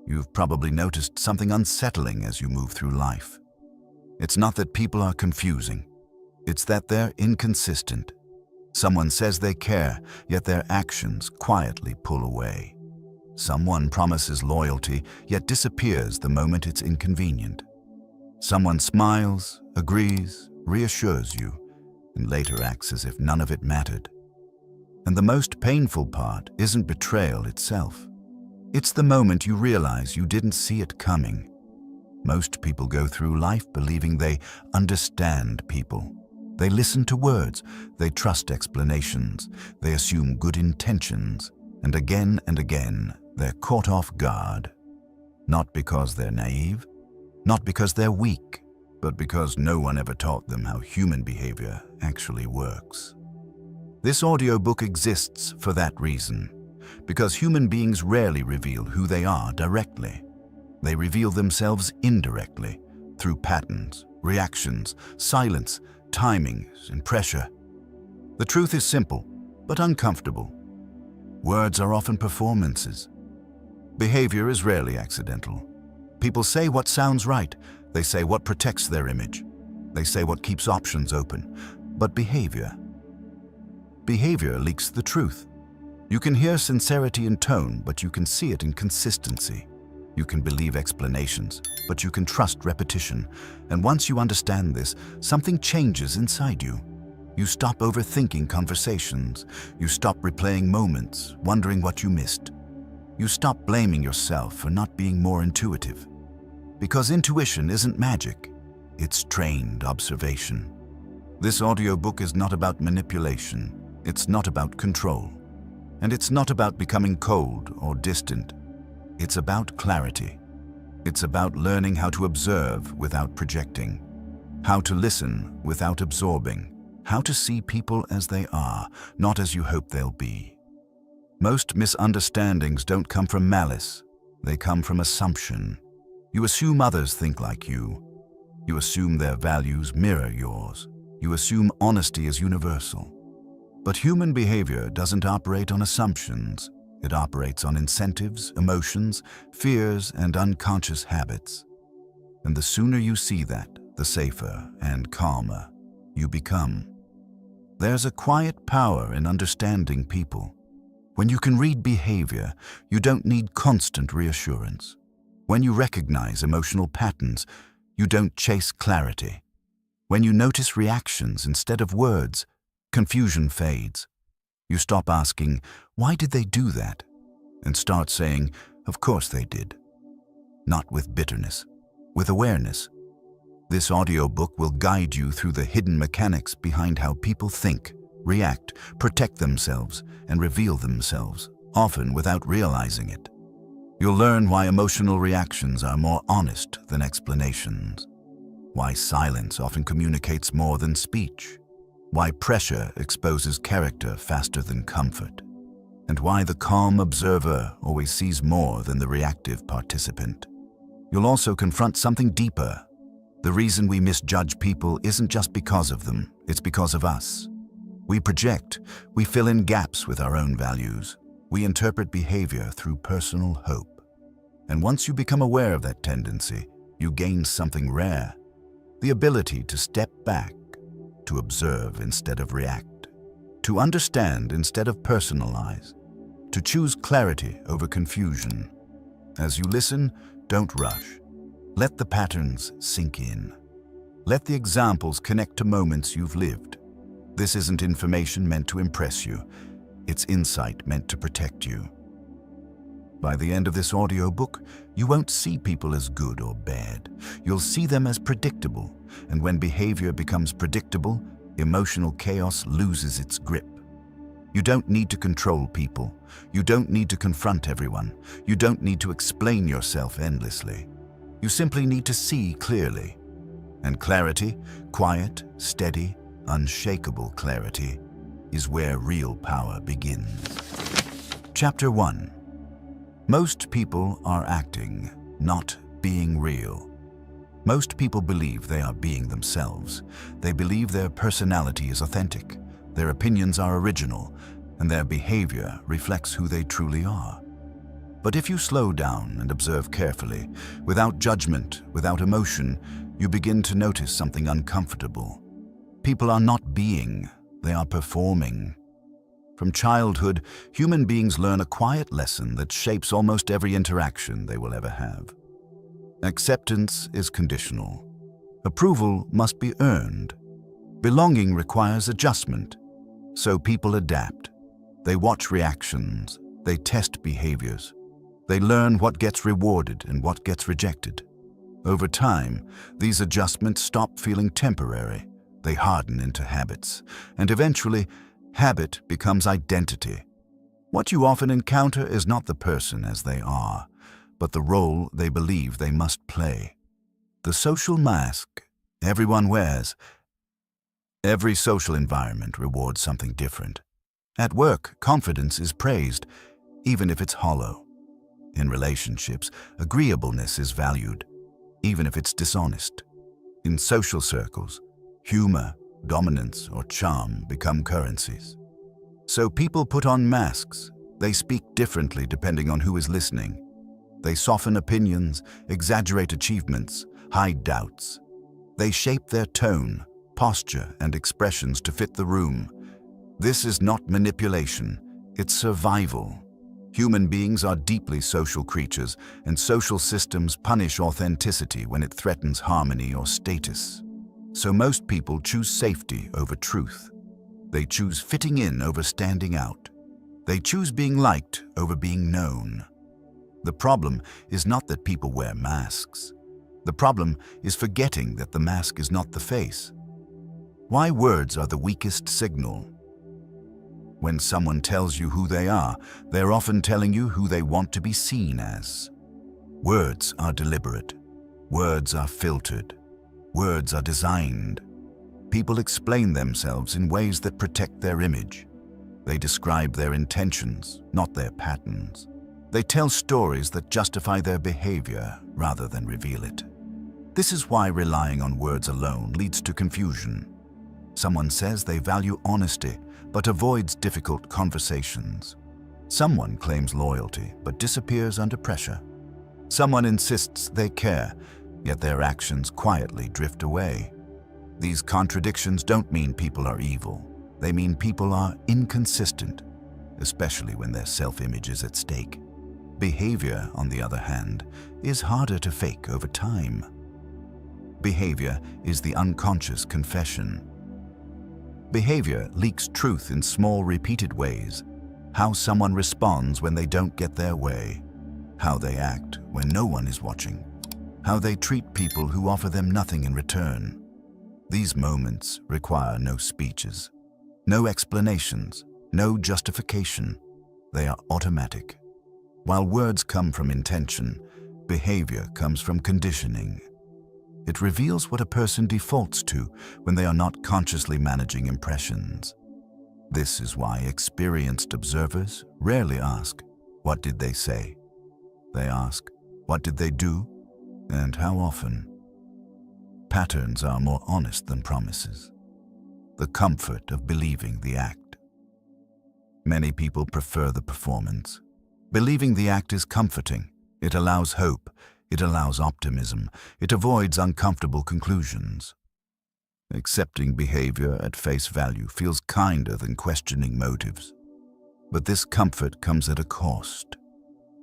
You've probably noticed something unsettling as you move through life. It's not that people are confusing. It's that they're inconsistent. Someone says they care, yet their actions quietly pull away. Someone promises loyalty, yet disappears the moment it's inconvenient. Someone smiles, agrees, reassures you, and later acts as if none of it mattered. And the most painful part isn't betrayal itself. It's the moment you realize you didn't see it coming. Most people go through life believing they understand people. They listen to words, they trust explanations, they assume good intentions, and again, they're caught off guard. Not because they're naive, not because they're weak, but because no one ever taught them how human behavior actually works. This audiobook exists for that reason, because human beings rarely reveal who they are directly. They reveal themselves indirectly, through patterns, reactions, silence, timings, and pressure. The truth is simple, but uncomfortable. Words are often performances. Behavior is rarely accidental. People say what sounds right. They say what protects their image. They say what keeps options open. But behavior leaks the truth. You can hear sincerity in tone, but you can see it in consistency. You can believe explanations, but you can trust repetition. And once you understand this, something changes inside you. You stop overthinking conversations. You stop replaying moments, wondering what you missed. You stop blaming yourself for not being more intuitive. Because intuition isn't magic, it's trained observation. This audiobook is not about manipulation. It's not about control. And it's not about becoming cold or distant. It's about clarity. It's about learning how to observe without projecting, how to listen without absorbing, how to see people as they are, not as you hope they'll be. Most misunderstandings don't come from malice. They come from assumption. You assume others think like you. You assume their values mirror yours. You assume honesty is universal. But human behavior doesn't operate on assumptions. It operates on incentives, emotions, fears, and unconscious habits. And the sooner you see that, the safer and calmer you become. There's a quiet power in understanding people. When you can read behavior, you don't need constant reassurance. When you recognize emotional patterns, you don't chase clarity. When you notice reactions instead of words, confusion fades. You stop asking, "Why did they do that?" and start saying, "Of course they did." Not with bitterness, with awareness. This audiobook will guide you through the hidden mechanics behind how people think, react, protect themselves, and reveal themselves, often without realizing it. You'll learn why emotional reactions are more honest than explanations, why silence often communicates more than speech, why pressure exposes character faster than comfort, and why the calm observer always sees more than the reactive participant. You'll also confront something deeper. The reason we misjudge people isn't just because of them, it's because of us. We project, we fill in gaps with our own values. We interpret behavior through personal hope. And once you become aware of that tendency, you gain something rare: the ability to step back, to observe instead of react, to understand instead of personalize, to choose clarity over confusion. As you listen, don't rush. Let the patterns sink in. Let the examples connect to moments you've lived. This isn't information meant to impress you. It's insight meant to protect you. By the end of this audiobook, you won't see people as good or bad. You'll see them as predictable. And when behavior becomes predictable, emotional chaos loses its grip. You don't need to control people. You don't need to confront everyone. You don't need to explain yourself endlessly. You simply need to see clearly. And clarity, quiet, steady, unshakable clarity, is where real power begins. Chapter 1. Most people are acting, not being real. Most people believe they are being themselves. They believe their personality is authentic, their opinions are original, and their behavior reflects who they truly are. But if you slow down and observe carefully, without judgment, without emotion, you begin to notice something uncomfortable. People are not being, they are performing. From childhood, human beings learn a quiet lesson that shapes almost every interaction they will ever have. Acceptance is conditional. Approval must be earned. Belonging requires adjustment. So people adapt. They watch reactions. They test behaviors. They learn what gets rewarded and what gets rejected. Over time, these adjustments stop feeling temporary. They harden into habits. And eventually, habit becomes identity. What you often encounter is not the person as they are, but the role they believe they must play. The social mask everyone wears. Every social environment rewards something different. At work, confidence is praised, even if it's hollow. In relationships, agreeableness is valued, even if it's dishonest. In social circles, humor, dominance, or charm become currencies. So people put on masks. They speak differently depending on who is listening. They soften opinions, exaggerate achievements, hide doubts. They shape their tone, posture, and expressions to fit the room. This is not manipulation, it's survival. Human beings are deeply social creatures, and social systems punish authenticity when it threatens harmony or status. So most people choose safety over truth. They choose fitting in over standing out. They choose being liked over being known. The problem is not that people wear masks. The problem is forgetting that the mask is not the face. Why words are the weakest signal? When someone tells you who they are, they're often telling you who they want to be seen as. Words are deliberate. Words are filtered. Words are designed. People explain themselves in ways that protect their image. They describe their intentions, not their patterns. They tell stories that justify their behavior rather than reveal it. This is why relying on words alone leads to confusion. Someone says they value honesty, but avoids difficult conversations. Someone claims loyalty, but disappears under pressure. Someone insists they care, yet their actions quietly drift away. These contradictions don't mean people are evil. They mean people are inconsistent, especially when their self-image is at stake. Behavior, on the other hand, is harder to fake over time. Behavior is the unconscious confession. Behavior leaks truth in small, repeated ways. How someone responds when they don't get their way. How they act when no one is watching. How they treat people who offer them nothing in return. These moments require no speeches, no explanations, no justification. They are automatic. While words come from intention, behavior comes from conditioning. It reveals what a person defaults to when they are not consciously managing impressions. This is why experienced observers rarely ask, "What did they say?" They ask, "What did they do, and how often?" Patterns are more honest than promises. The comfort of believing the act. Many people prefer the performance. Believing the act is comforting. It allows hope. It allows optimism. It avoids uncomfortable conclusions. Accepting behavior at face value feels kinder than questioning motives. But this comfort comes at a cost.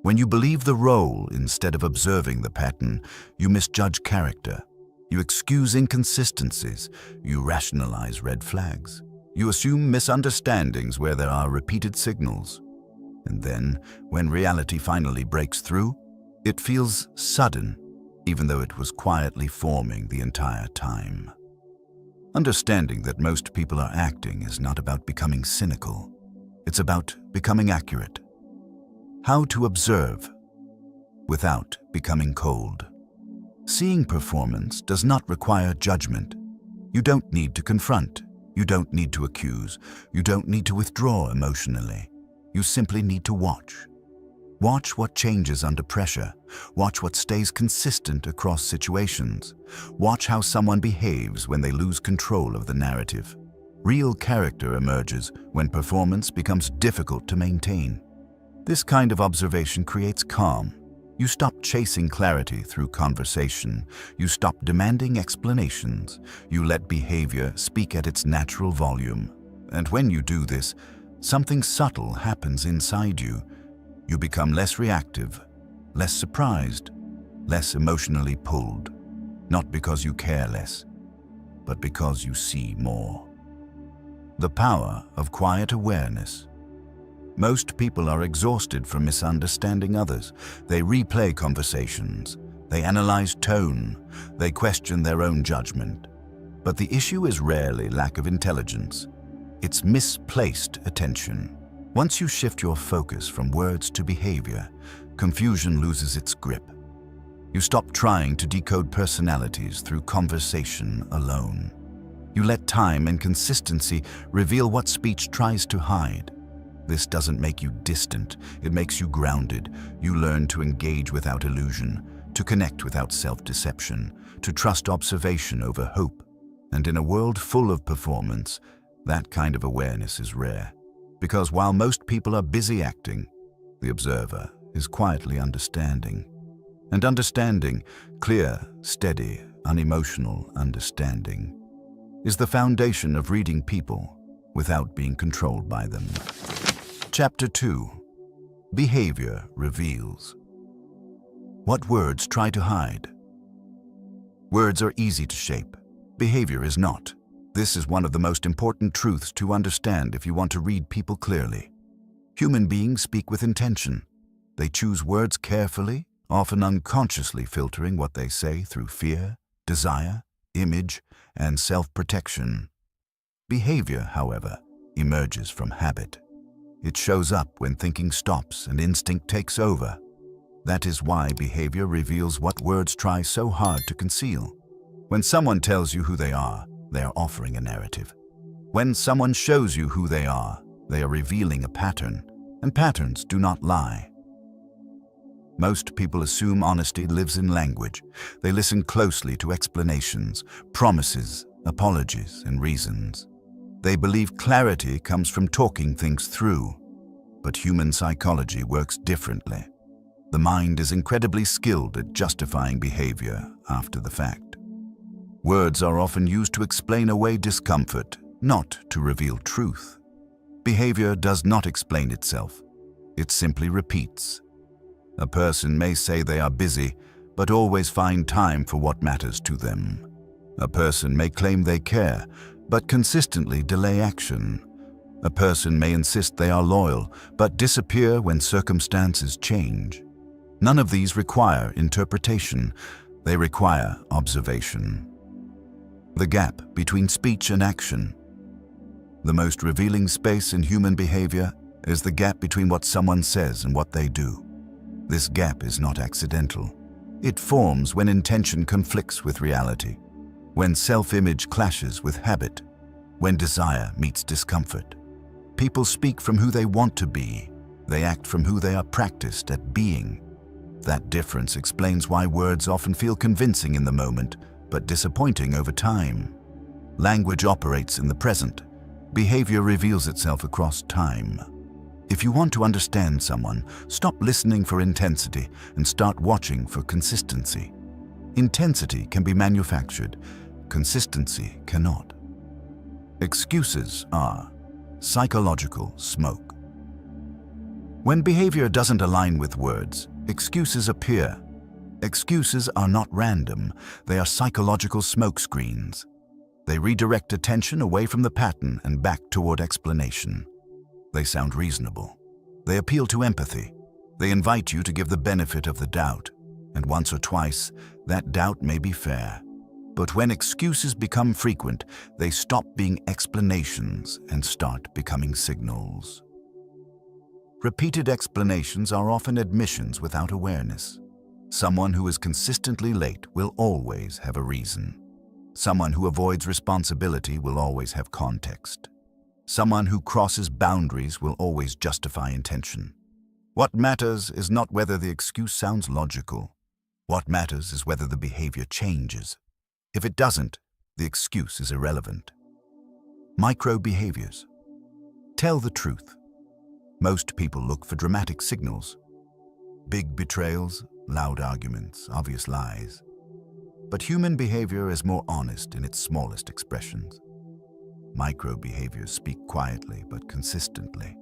When you believe the role instead of observing the pattern, you misjudge character. You excuse inconsistencies. You rationalize red flags. You assume misunderstandings where there are repeated signals. And then, when reality finally breaks through, it feels sudden, even though it was quietly forming the entire time. Understanding that most people are acting is not about becoming cynical. It's about becoming accurate. How to observe without becoming cold. Seeing performance does not require judgment. You don't need to confront. You don't need to accuse. You don't need to withdraw emotionally. You simply need to watch. Watch what changes under pressure. Watch what stays consistent across situations. Watch how someone behaves when they lose control of the narrative. Real character emerges when performance becomes difficult to maintain. This kind of observation creates calm. You stop chasing clarity through conversation. You stop demanding explanations. You let behavior speak at its natural volume. And when you do this, something subtle happens inside you. You become less reactive, less surprised, less emotionally pulled. Not because you care less, but because you see more. The power of quiet awareness. Most people are exhausted from misunderstanding others. They replay conversations. They analyze tone. They question their own judgment. But the issue is rarely lack of intelligence. It's misplaced attention. Once you shift your focus from words to behavior, confusion loses its grip. You stop trying to decode personalities through conversation alone. You let time and consistency reveal what speech tries to hide. This doesn't make you distant, it makes you grounded. You learn to engage without illusion, to connect without self-deception, to trust observation over hope. And in a world full of performance, that kind of awareness is rare. Because while most people are busy acting, the observer is quietly understanding. And understanding, clear, steady, unemotional understanding, is the foundation of reading people without being controlled by them. Chapter 2. Behavior Reveals. What words try to hide. Words are easy to shape. Behavior is not. This is one of the most important truths to understand if you want to read people clearly. Human beings speak with intention. They choose words carefully, often unconsciously filtering what they say through fear, desire, image, and self-protection. Behavior, however, emerges from habit. It shows up when thinking stops and instinct takes over. That is why behavior reveals what words try so hard to conceal. When someone tells you who they are offering a narrative. When someone shows you who they are revealing a pattern, and patterns do not lie. Most people assume honesty lives in language. They listen closely to explanations, promises, apologies, and reasons. They believe clarity comes from talking things through. But human psychology works differently. The mind is incredibly skilled at justifying behavior after the fact. Words are often used to explain away discomfort, not to reveal truth. Behavior does not explain itself. It simply repeats. A person may say they are busy, but always find time for what matters to them. A person may claim they care, but consistently delay action. A person may insist they are loyal, but disappear when circumstances change. None of these require interpretation. They require observation. The gap between speech and action. The most revealing space in human behavior is the gap between what someone says and what they do. This gap is not accidental. It forms when intention conflicts with reality, when self-image clashes with habit, when desire meets discomfort. People speak from who they want to be. They act from who they are practiced at being. That difference explains why words often feel convincing in the moment, but disappointing over time. Language operates in the present. Behavior reveals itself across time. If you want to understand someone, stop listening for intensity and start watching for consistency. Intensity can be manufactured. Consistency cannot. Excuses are psychological smoke. When behavior doesn't align with words, excuses appear. Excuses are not random. They are psychological smoke screens. They redirect attention away from the pattern and back toward explanation. They sound reasonable. They appeal to empathy. They invite you to give the benefit of the doubt. And once or twice, that doubt may be fair. But when excuses become frequent, they stop being explanations and start becoming signals. Repeated explanations are often admissions without awareness. Someone who is consistently late will always have a reason. Someone who avoids responsibility will always have context. Someone who crosses boundaries will always justify intention. What matters is not whether the excuse sounds logical. What matters is whether the behavior changes. If it doesn't, the excuse is irrelevant. Micro behaviors. Tell the truth. Most people look for dramatic signals. Big betrayals, loud arguments, obvious lies. But human behavior is more honest in its smallest expressions. Micro behaviors speak quietly but consistently.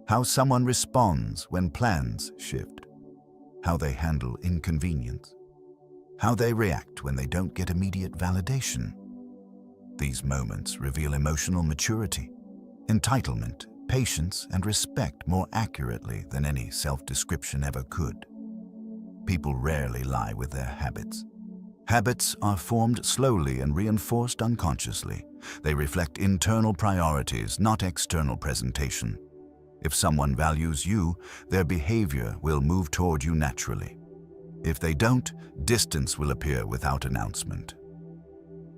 How someone responds when plans shift. How they handle inconvenience. How they react when they don't get immediate validation. These moments reveal emotional maturity, entitlement, patience, and respect more accurately than any self-description ever could. People rarely lie with their habits. Habits are formed slowly and reinforced unconsciously. They reflect internal priorities, not external presentation. If someone values you, their behavior will move toward you naturally. If they don't, distance will appear without announcement.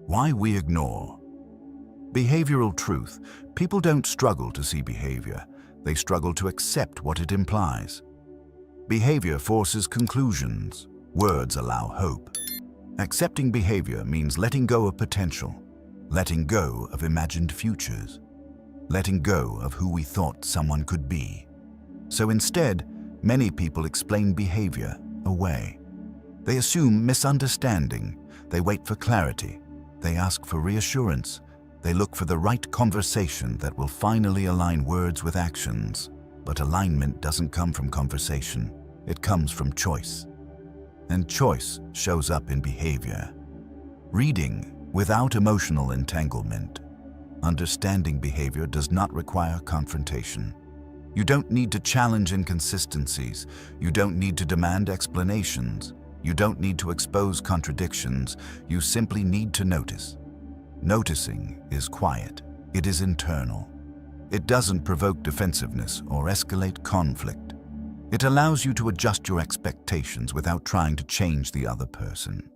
Why we ignore? Behavioral truth. People don't struggle to see behavior. They struggle to accept what it implies. Behavior forces conclusions. Words allow hope. Accepting behavior means letting go of potential, letting go of imagined futures, letting go of who we thought someone could be. So instead, many people explain behavior away. They assume misunderstanding. They wait for clarity. They ask for reassurance. They look for the right conversation that will finally align words with actions. But alignment doesn't come from conversation. It comes from choice. And choice shows up in behavior. Reading without emotional entanglement. Understanding behavior does not require confrontation. You don't need to challenge inconsistencies. You don't need to demand explanations. You don't need to expose contradictions. You simply need to notice. Noticing is quiet. It is internal. It doesn't provoke defensiveness or escalate conflict. It allows you to adjust your expectations without trying to change the other person.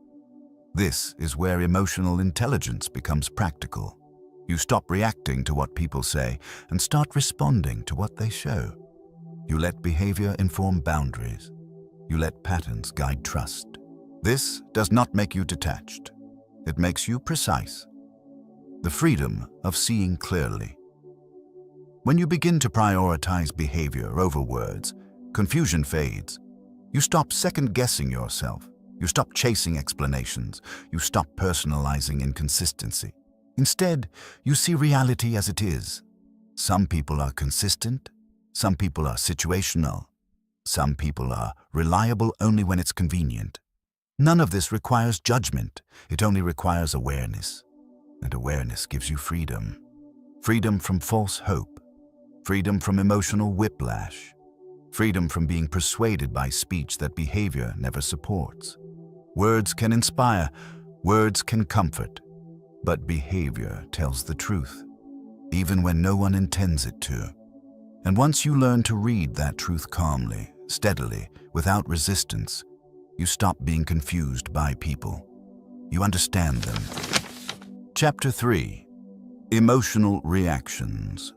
This is where emotional intelligence becomes practical. You stop reacting to what people say and start responding to what they show. You let behavior inform boundaries. You let patterns guide trust. This does not make you detached. It makes you precise. The freedom of seeing clearly. When you begin to prioritize behavior over words, confusion fades. You stop second-guessing yourself. You stop chasing explanations. You stop personalizing inconsistency. Instead, you see reality as it is. Some people are consistent. Some people are situational. Some people are reliable only when it's convenient. None of this requires judgment. It only requires awareness. And awareness gives you freedom. Freedom from false hope. Freedom from emotional whiplash. Freedom from being persuaded by speech that behavior never supports. Words can inspire, words can comfort, but behavior tells the truth, even when no one intends it to. And once you learn to read that truth calmly, steadily, without resistance, you stop being confused by people. You understand them. Chapter 3. Emotional Reactions.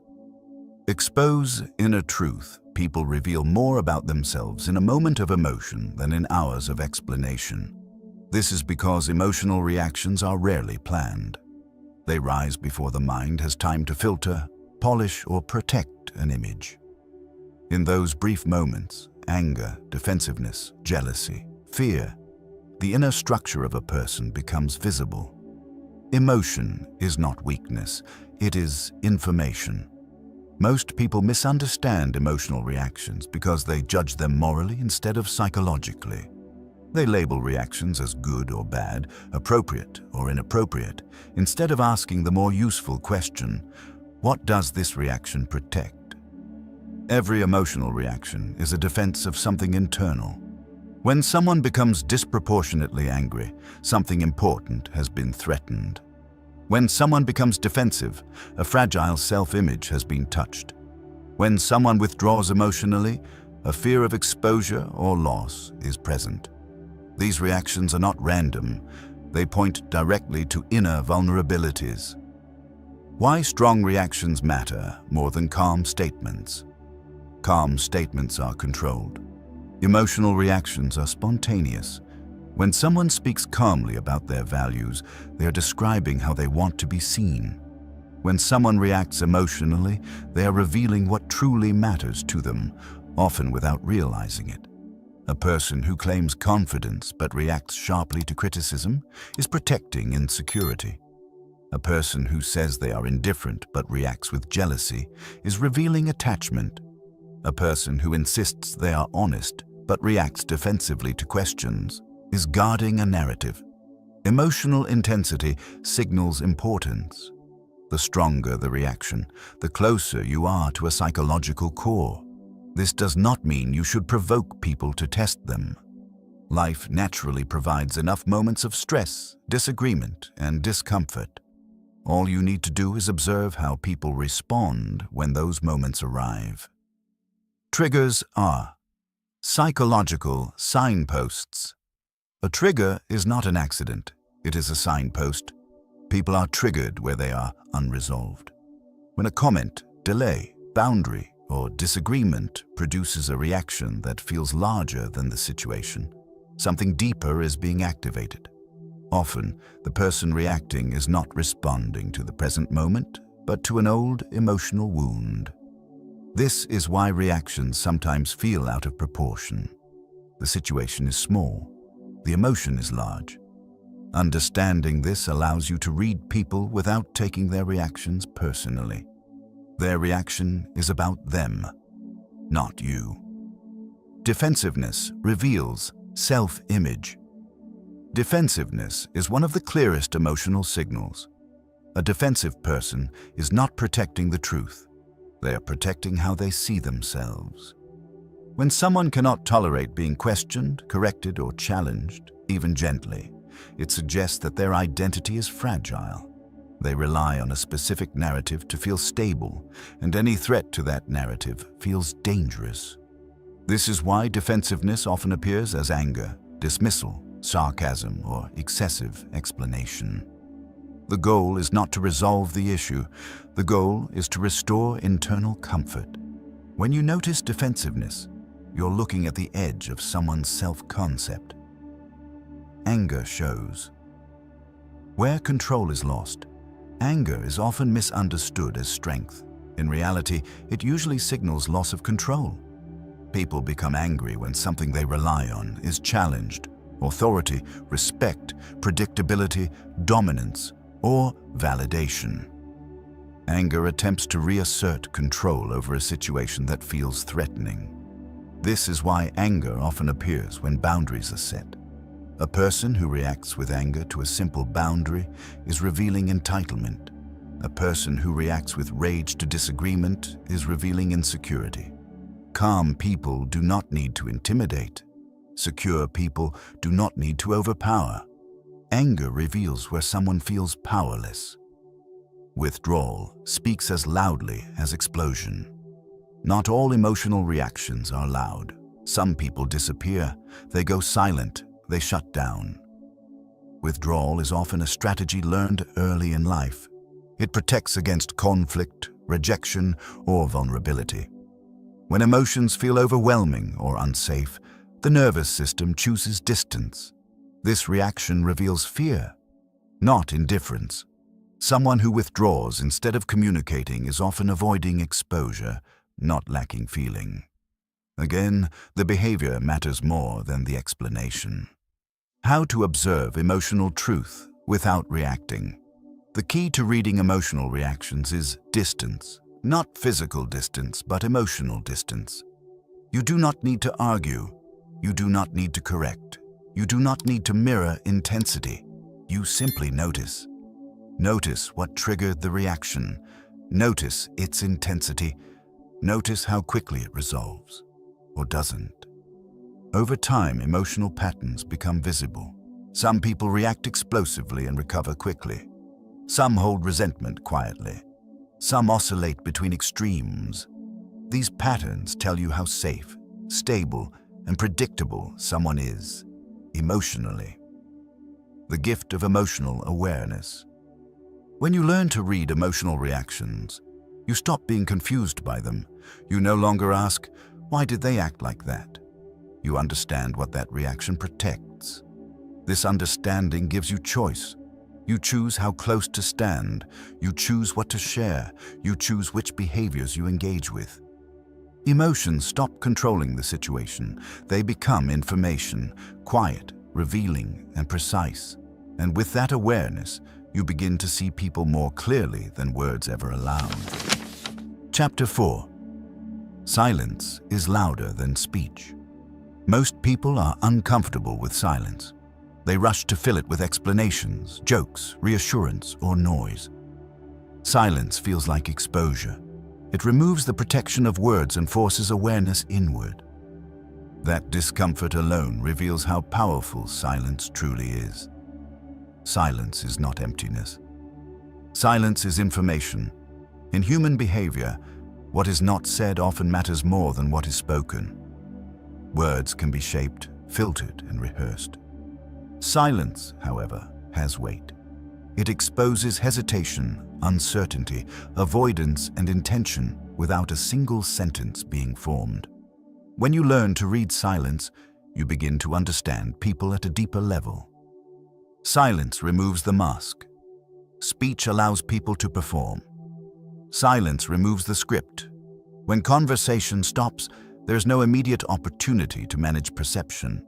Expose inner truth. People reveal more about themselves in a moment of emotion than in hours of explanation. This is because emotional reactions are rarely planned. They rise before the mind has time to filter, polish, or protect an image. In those brief moments, anger, defensiveness, jealousy, fear, the inner structure of a person becomes visible. Emotion is not weakness, it is information. Most people misunderstand emotional reactions because they judge them morally instead of psychologically. They label reactions as good or bad, appropriate or inappropriate, instead of asking the more useful question, what does this reaction protect? Every emotional reaction is a defense of something internal. When someone becomes disproportionately angry, something important has been threatened. When someone becomes defensive, a fragile self-image has been touched. When someone withdraws emotionally, a fear of exposure or loss is present. These reactions are not random. They point directly to inner vulnerabilities. Why strong reactions matter more than calm statements. Calm statements are controlled. Emotional reactions are spontaneous. When someone speaks calmly about their values, they are describing how they want to be seen. When someone reacts emotionally, they are revealing what truly matters to them, often without realizing it. A person who claims confidence but reacts sharply to criticism is protecting insecurity. A person who says they are indifferent but reacts with jealousy is revealing attachment. A person who insists they are honest but reacts defensively to questions is guarding a narrative. Emotional intensity signals importance. The stronger the reaction, the closer you are to a psychological core. This does not mean you should provoke people to test them. Life naturally provides enough moments of stress, disagreement, and discomfort. All you need to do is observe how people respond when those moments arrive. Triggers are psychological signposts. A trigger is not an accident, it is a signpost. People are triggered where they are unresolved. When a comment, delay, boundary, or disagreement produces a reaction that feels larger than the situation, something deeper is being activated. Often, the person reacting is not responding to the present moment, but to an old emotional wound. This is why reactions sometimes feel out of proportion. The situation is small, the emotion is large. Understanding this allows you to read people without taking their reactions personally. Their reaction is about them, not you. Defensiveness reveals self-image. Defensiveness is one of the clearest emotional signals. A defensive person is not protecting the truth. They are protecting how they see themselves. When someone cannot tolerate being questioned, corrected, or challenged, even gently, it suggests that their identity is fragile. They rely on a specific narrative to feel stable, and any threat to that narrative feels dangerous. This is why defensiveness often appears as anger, dismissal, sarcasm, or excessive explanation. The goal is not to resolve the issue. The goal is to restore internal comfort. When you notice defensiveness, you're looking at the edge of someone's self-concept. Anger shows. Where control is lost, anger is often misunderstood as strength. In reality, it usually signals loss of control. People become angry when something they rely on is challenged. Authority, respect, predictability, dominance, or validation. Anger attempts to reassert control over a situation that feels threatening. This is why anger often appears when boundaries are set. A person who reacts with anger to a simple boundary is revealing entitlement. A person who reacts with rage to disagreement is revealing insecurity. Calm people do not need to intimidate. Secure people do not need to overpower. Anger reveals where someone feels powerless. Withdrawal speaks as loudly as explosion. Not all emotional reactions are loud. Some people disappear. They go silent. They shut down. Withdrawal is often a strategy learned early in life. It protects against conflict, rejection, or vulnerability. When emotions feel overwhelming or unsafe, the nervous system chooses distance. This reaction reveals fear, not indifference. Someone who withdraws instead of communicating is often avoiding exposure, not lacking feeling. Again, the behavior matters more than the explanation. How to observe emotional truth without reacting. The key to reading emotional reactions is distance. Not physical distance, but emotional distance. You do not need to argue. You do not need to correct. You do not need to mirror intensity. You simply notice. Notice what triggered the reaction. Notice its intensity. Notice how quickly it resolves, or doesn't. Over time, emotional patterns become visible. Some people react explosively and recover quickly. Some hold resentment quietly. Some oscillate between extremes. These patterns tell you how safe, stable, and predictable someone is, emotionally. The gift of emotional awareness. When you learn to read emotional reactions, you stop being confused by them. You no longer ask, why did they act like that? You understand what that reaction protects. This understanding gives you choice. You choose how close to stand. You choose what to share. You choose which behaviors you engage with. Emotions stop controlling the situation. They become information, quiet, revealing, and precise. And with that awareness, you begin to see people more clearly than words ever allowed. Chapter 4. Silence is louder than speech. Most people are uncomfortable with silence. They rush to fill it with explanations, jokes, reassurance, or noise. Silence feels like exposure. It removes the protection of words and forces awareness inward. That discomfort alone reveals how powerful silence truly is. Silence is not emptiness. Silence is information. In human behavior, what is not said often matters more than what is spoken. Words can be shaped, filtered, and rehearsed. Silence, however, has weight. It exposes hesitation, uncertainty, avoidance, and intention without a single sentence being formed. When you learn to read silence, you begin to understand people at a deeper level. Silence removes the mask. Speech allows people to perform. Silence removes the script. When conversation stops, there's no immediate opportunity to manage perception.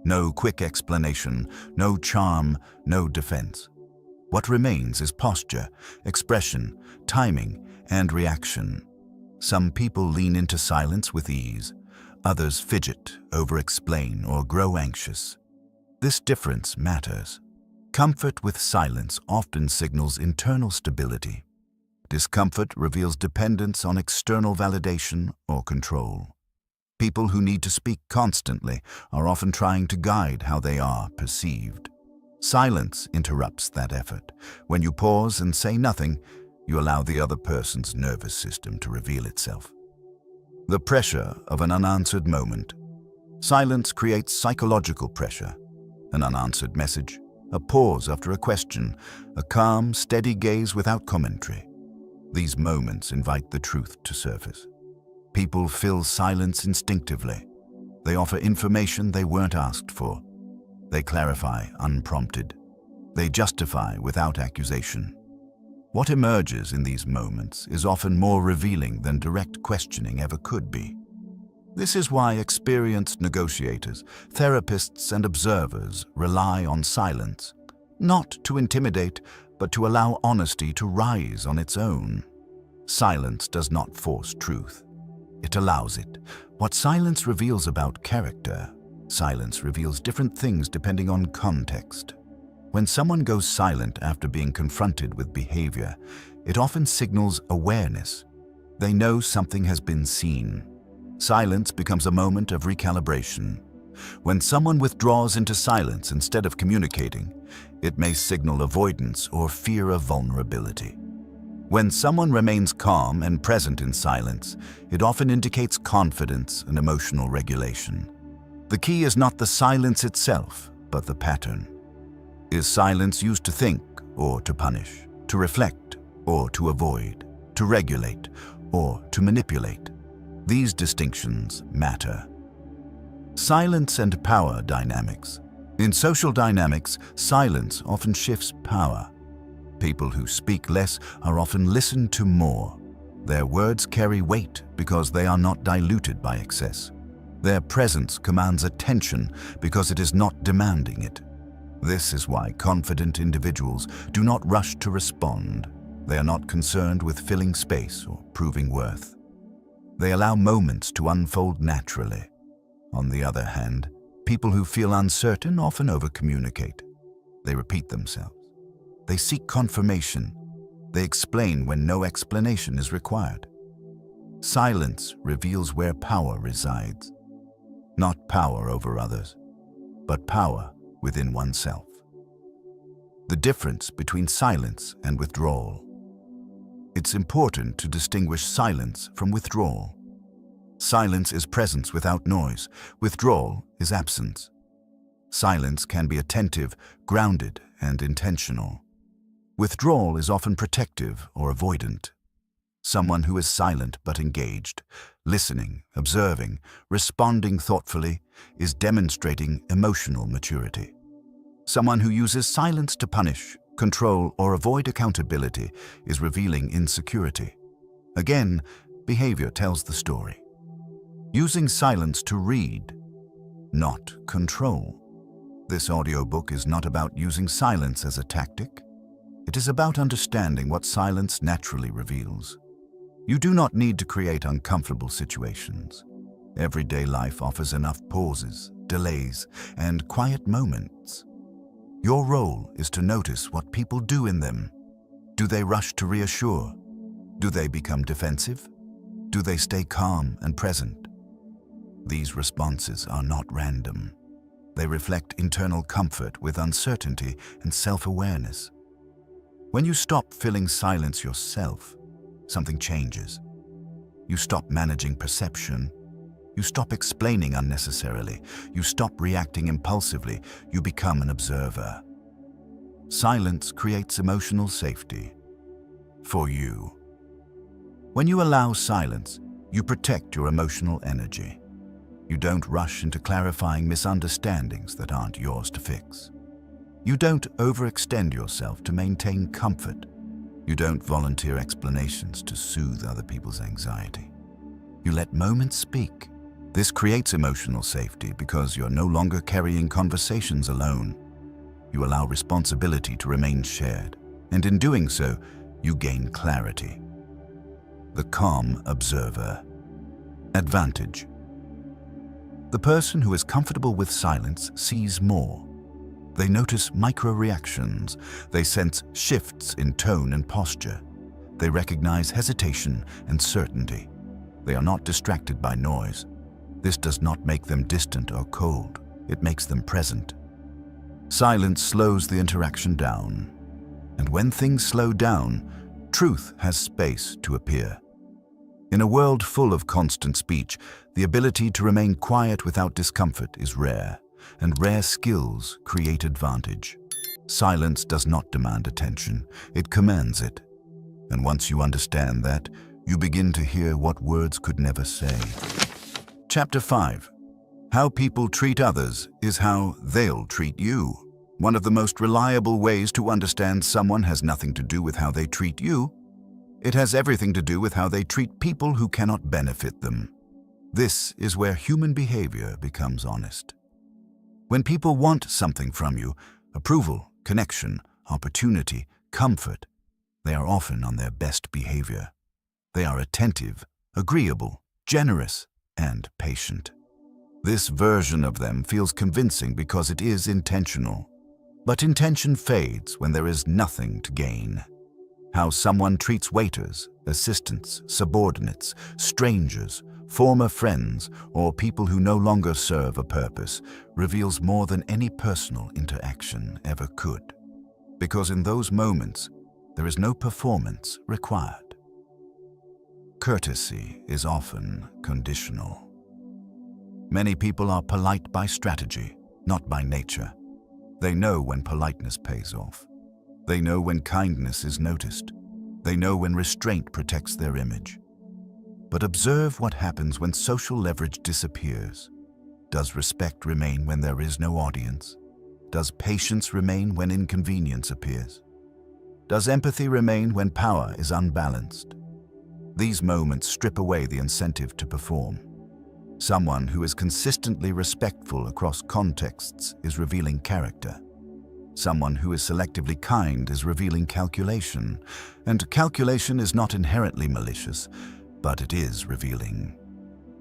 No quick explanation, no charm, no defense. What remains is posture, expression, timing, and reaction. Some people lean into silence with ease. Others fidget, over-explain, or grow anxious. This difference matters. Comfort with silence often signals internal stability. Discomfort reveals dependence on external validation or control. People who need to speak constantly are often trying to guide how they are perceived. Silence interrupts that effort. When you pause and say nothing, you allow the other person's nervous system to reveal itself. The pressure of an unanswered moment. Silence creates psychological pressure. An unanswered message, a pause after a question, a calm, steady gaze without commentary. These moments invite the truth to surface. People fill silence instinctively. They offer information they weren't asked for. They clarify unprompted. They justify without accusation. What emerges in these moments is often more revealing than direct questioning ever could be. This is why experienced negotiators, therapists, and observers rely on silence, not to intimidate, but to allow honesty to rise on its own. Silence does not force truth. It allows it. What silence reveals about character, silence reveals different things depending on context. When someone goes silent after being confronted with behavior, it often signals awareness. They know something has been seen. Silence becomes a moment of recalibration. When someone withdraws into silence instead of communicating, it may signal avoidance or fear of vulnerability. When someone remains calm and present in silence, it often indicates confidence and emotional regulation. The key is not the silence itself, but the pattern. Is silence used to think or to punish, to reflect or to avoid, to regulate or to manipulate? These distinctions matter. Silence and power dynamics. In social dynamics, silence often shifts power. People who speak less are often listened to more. Their words carry weight because they are not diluted by excess. Their presence commands attention because it is not demanding it. This is why confident individuals do not rush to respond. They are not concerned with filling space or proving worth. They allow moments to unfold naturally. On the other hand, people who feel uncertain often over-communicate. They repeat themselves. They seek confirmation. They explain when no explanation is required. Silence reveals where power resides. Not power over others, but power within oneself. The difference between silence and withdrawal. It's important to distinguish silence from withdrawal. Silence is presence without noise. Withdrawal is absence. Silence can be attentive, grounded, and intentional. Withdrawal is often protective or avoidant. Someone who is silent but engaged, listening, observing, responding thoughtfully, is demonstrating emotional maturity. Someone who uses silence to punish, control, or avoid accountability is revealing insecurity. Again, behavior tells the story. Using silence to read, not control. This audiobook is not about using silence as a tactic. It is about understanding what silence naturally reveals. You do not need to create uncomfortable situations. Everyday life offers enough pauses, delays, and quiet moments. Your role is to notice what people do in them. Do they rush to reassure? Do they become defensive? Do they stay calm and present? These responses are not random. They reflect internal comfort with uncertainty and self-awareness. When you stop filling silence yourself, something changes. You stop managing perception. You stop explaining unnecessarily. You stop reacting impulsively. You become an observer. Silence creates emotional safety. For you. When you allow silence, you protect your emotional energy. You don't rush into clarifying misunderstandings that aren't yours to fix. You don't overextend yourself to maintain comfort. You don't volunteer explanations to soothe other people's anxiety. You let moments speak. This creates emotional safety because you're no longer carrying conversations alone. You allow responsibility to remain shared, and in doing so, you gain clarity. The calm observer. Advantage. The person who is comfortable with silence sees more. They notice micro-reactions. They sense shifts in tone and posture. They recognize hesitation and certainty. They are not distracted by noise. This does not make them distant or cold. It makes them present. Silence slows the interaction down. And when things slow down, truth has space to appear. In a world full of constant speech, the ability to remain quiet without discomfort is rare, and rare skills create advantage. Silence does not demand attention, it commands it. And once you understand that, you begin to hear what words could never say. Chapter 5. How people treat others is how they'll treat you. One of the most reliable ways to understand someone has nothing to do with how they treat you. It has everything to do with how they treat people who cannot benefit them. This is where human behavior becomes honest. When people want something from you, approval, connection, opportunity, comfort, they are often on their best behavior. They are attentive, agreeable, generous, and patient. This version of them feels convincing because it is intentional. But intention fades when there is nothing to gain. How someone treats waiters, assistants, subordinates, strangers, former friends, or people who no longer serve a purpose reveals more than any personal interaction ever could. Because in those moments, there is no performance required. Courtesy is often conditional. Many people are polite by strategy, not by nature. They know when politeness pays off. They know when kindness is noticed. They know when restraint protects their image. But observe what happens when social leverage disappears. Does respect remain when there is no audience? Does patience remain when inconvenience appears? Does empathy remain when power is unbalanced? These moments strip away the incentive to perform. Someone who is consistently respectful across contexts is revealing character. Someone who is selectively kind is revealing calculation, and calculation is not inherently malicious, but it is revealing.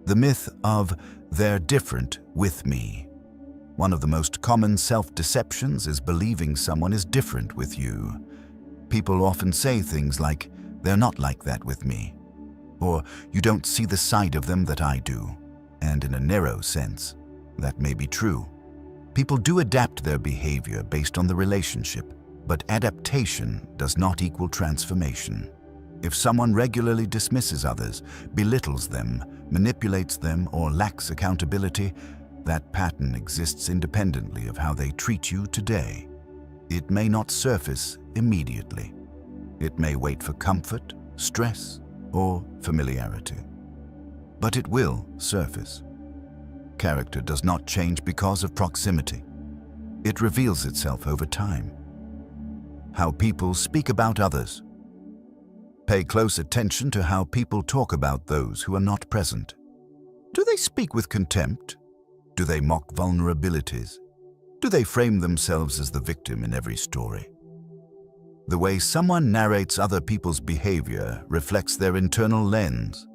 The myth of "they're different with me." One of the most common self-deceptions is believing someone is different with you. People often say things like, "They're not like that with me," or "You don't see the side of them that I do." And in a narrow sense, that may be true. People do adapt their behavior based on the relationship, but adaptation does not equal transformation. If someone regularly dismisses others, belittles them, manipulates them, or lacks accountability, that pattern exists independently of how they treat you today. It may not surface immediately. It may wait for comfort, stress, or familiarity. But it will surface. Character does not change because of proximity. It reveals itself over time. How people speak about others. Pay close attention to how people talk about those who are not present. Do they speak with contempt? Do they mock vulnerabilities? Do they frame themselves as the victim in every story? The way someone narrates other people's behavior reflects their internal lens.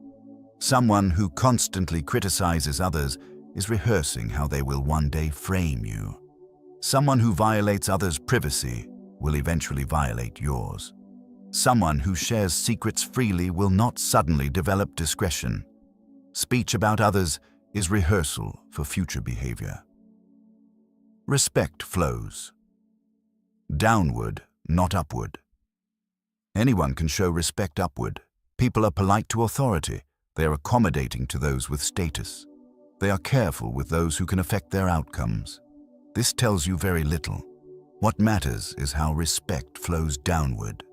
Someone who constantly criticizes others is rehearsing how they will one day frame you. Someone who violates others' privacy will eventually violate yours. Someone who shares secrets freely will not suddenly develop discretion. Speech about others is rehearsal for future behavior. Respect flows. Downward, not upward. Anyone can show respect upward. People are polite to authority. They are accommodating to those with status. They are careful with those who can affect their outcomes. This tells you very little. What matters is how respect flows downward.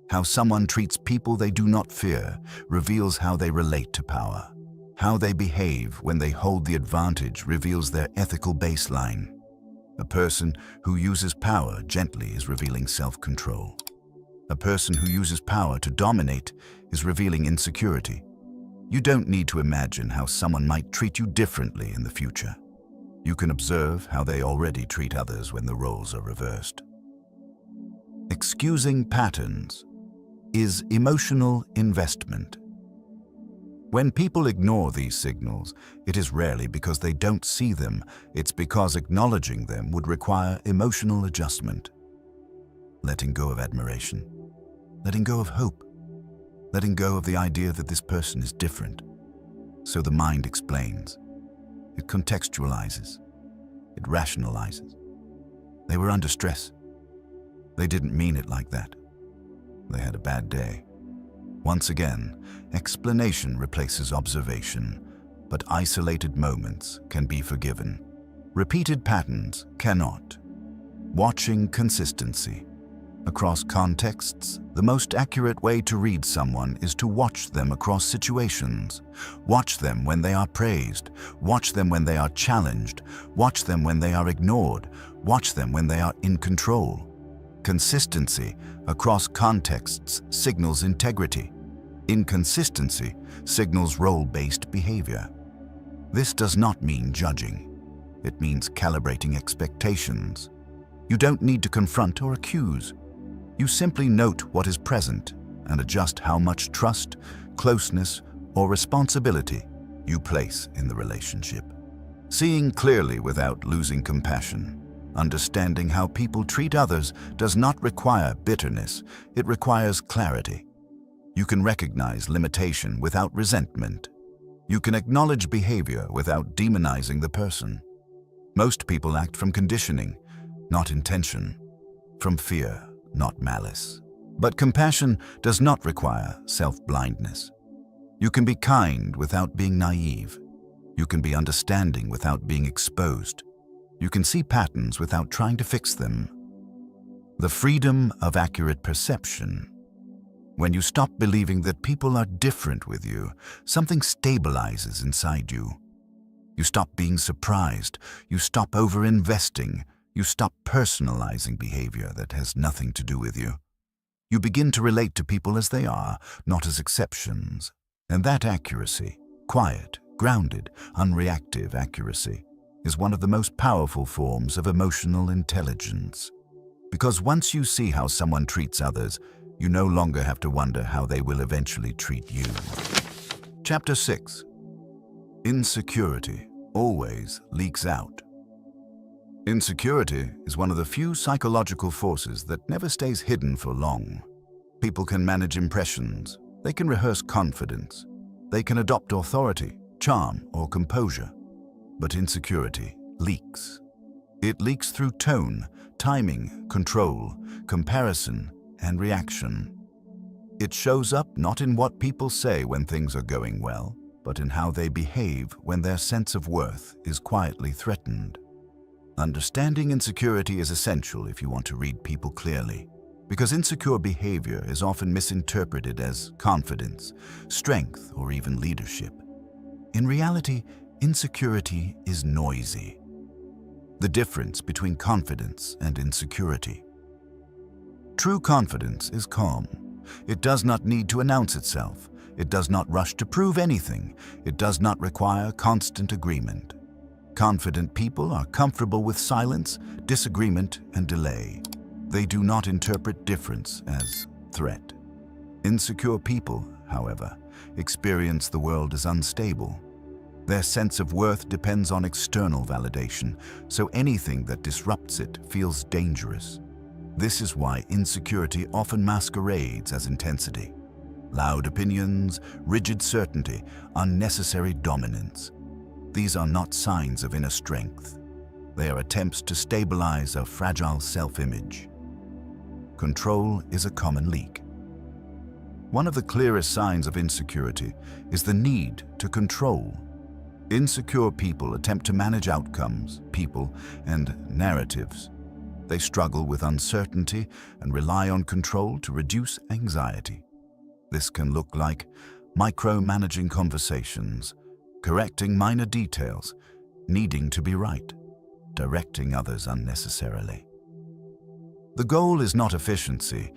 How someone treats people they do not fear reveals how they relate to power. How they behave when they hold the advantage reveals their ethical baseline. A person who uses power gently is revealing self-control. A person who uses power to dominate is revealing insecurity. You don't need to imagine how someone might treat you differently in the future. You can observe how they already treat others when the roles are reversed. Excusing patterns is emotional investment. When people ignore these signals, it is rarely because they don't see them, it's because acknowledging them would require emotional adjustment. Letting go of admiration, letting go of hope, letting go of the idea that this person is different. So the mind explains, it contextualizes, it rationalizes. They were under stress. They didn't mean it like that. They had a bad day. Once again, explanation replaces observation, but isolated moments can be forgiven. Repeated patterns cannot. Watching consistency. Across contexts, the most accurate way to read someone is to watch them across situations. Watch them when they are praised. Watch them when they are challenged. Watch them when they are ignored. Watch them when they are in control. Consistency across contexts signals integrity. Inconsistency signals role-based behavior. This does not mean judging. It means calibrating expectations. You don't need to confront or accuse. You simply note what is present and adjust how much trust, closeness, or responsibility you place in the relationship. Seeing clearly without losing compassion. Understanding how people treat others does not require bitterness, it requires clarity. You can recognize limitation without resentment. You can acknowledge behavior without demonizing the person. Most people act from conditioning, not intention, from fear, not malice. But compassion does not require self-blindness. You can be kind without being naive. You can be understanding without being exposed. You can see patterns without trying to fix them. The freedom of accurate perception. When you stop believing that people are different with you, something stabilizes inside you. You stop being surprised. You stop over-investing. You stop personalizing behavior that has nothing to do with you. You begin to relate to people as they are, not as exceptions. And that accuracy, quiet, grounded, unreactive accuracy, is one of the most powerful forms of emotional intelligence. Because once you see how someone treats others, you no longer have to wonder how they will eventually treat you. Chapter 6. Insecurity always leaks out. Insecurity is one of the few psychological forces that never stays hidden for long. People can manage impressions. They can rehearse confidence. They can adopt authority, charm, or composure. But insecurity leaks. It leaks through tone, timing, control, comparison, and reaction. It shows up not in what people say when things are going well, but in how they behave when their sense of worth is quietly threatened. Understanding insecurity is essential if you want to read people clearly, because insecure behavior is often misinterpreted as confidence, strength, or even leadership. In reality, insecurity is noisy. The difference between confidence and insecurity. True confidence is calm. It does not need to announce itself. It does not rush to prove anything. It does not require constant agreement. Confident people are comfortable with silence, disagreement, and delay. They do not interpret difference as threat. Insecure people, however, experience the world as unstable. Their sense of worth depends on external validation, so anything that disrupts it feels dangerous. This is why insecurity often masquerades as intensity. Loud opinions, rigid certainty, unnecessary dominance. These are not signs of inner strength. They are attempts to stabilize a fragile self-image. Control is a common leak. One of the clearest signs of insecurity is the need to control. Insecure people attempt to manage outcomes, people, and narratives. They struggle with uncertainty and rely on control to reduce anxiety. This can look like micromanaging conversations, correcting minor details, needing to be right, directing others unnecessarily. The goal is not efficiency.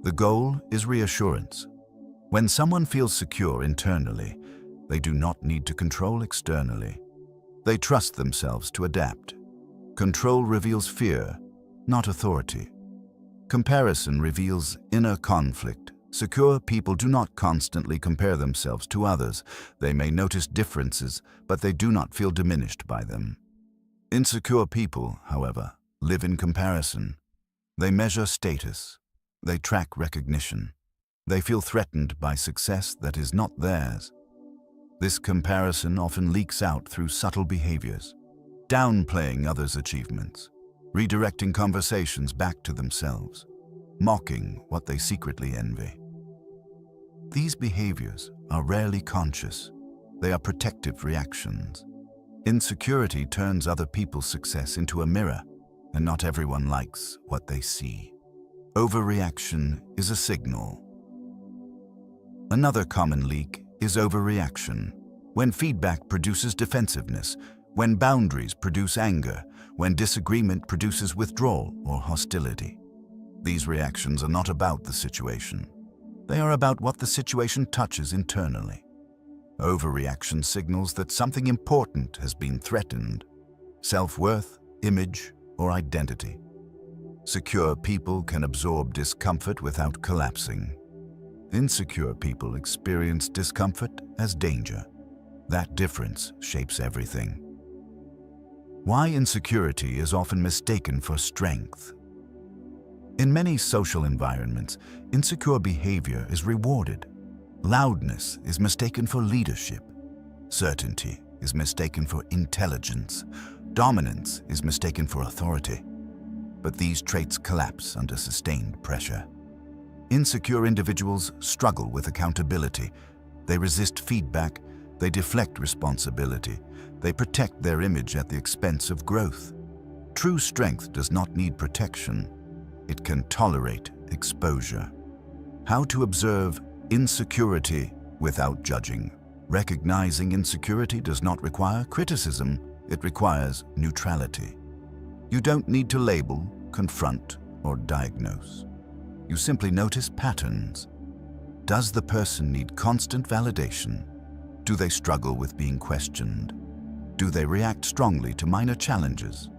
The goal is reassurance. When someone feels secure internally, they do not need to control externally. They trust themselves to adapt. Control reveals fear, not authority. Comparison reveals inner conflict. Secure people do not constantly compare themselves to others. They may notice differences, but they do not feel diminished by them. Insecure people, however, live in comparison. They measure status. They track recognition. They feel threatened by success that is not theirs. This comparison often leaks out through subtle behaviors, downplaying others' achievements, redirecting conversations back to themselves, mocking what they secretly envy. These behaviors are rarely conscious. They are protective reactions. Insecurity turns other people's success into a mirror, and not everyone likes what they see. Overreaction is a signal. Another common leak is overreaction. When feedback produces defensiveness, when boundaries produce anger, when disagreement produces withdrawal or hostility. These reactions are not about the situation. They are about what the situation touches internally. Overreaction signals that something important has been threatened: self-worth, image, or identity. Secure people can absorb discomfort without collapsing. Insecure people experience discomfort as danger. That difference shapes everything. Why insecurity is often mistaken for strength. In many social environments, insecure behavior is rewarded. Loudness is mistaken for leadership. Certainty is mistaken for intelligence. Dominance is mistaken for authority. But these traits collapse under sustained pressure. Insecure individuals struggle with accountability. They resist feedback. They deflect responsibility. They protect their image at the expense of growth. True strength does not need protection. It can tolerate exposure. How to observe insecurity without judging. Recognizing insecurity does not require criticism. It requires neutrality. You don't need to label, confront, or diagnose. You simply notice patterns. Does the person need constant validation? Do they struggle with being questioned? Do they react strongly to minor challenges?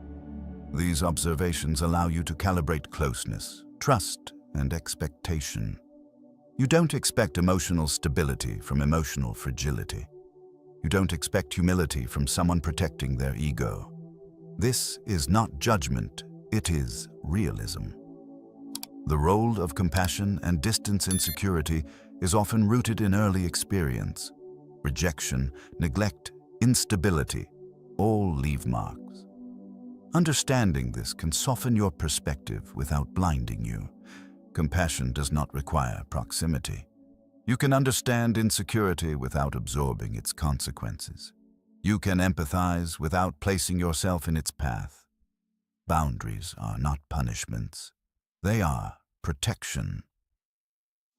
These observations allow you to calibrate closeness, trust, and expectation. You don't expect emotional stability from emotional fragility. You don't expect humility from someone protecting their ego. This is not judgment, it is realism. The role of compassion and distance insecurity is often rooted in early experience. Rejection, neglect, instability, all leave marks. Understanding this can soften your perspective without blinding you. Compassion does not require proximity. You can understand insecurity without absorbing its consequences. You can empathize without placing yourself in its path. Boundaries are not punishments. They are protection.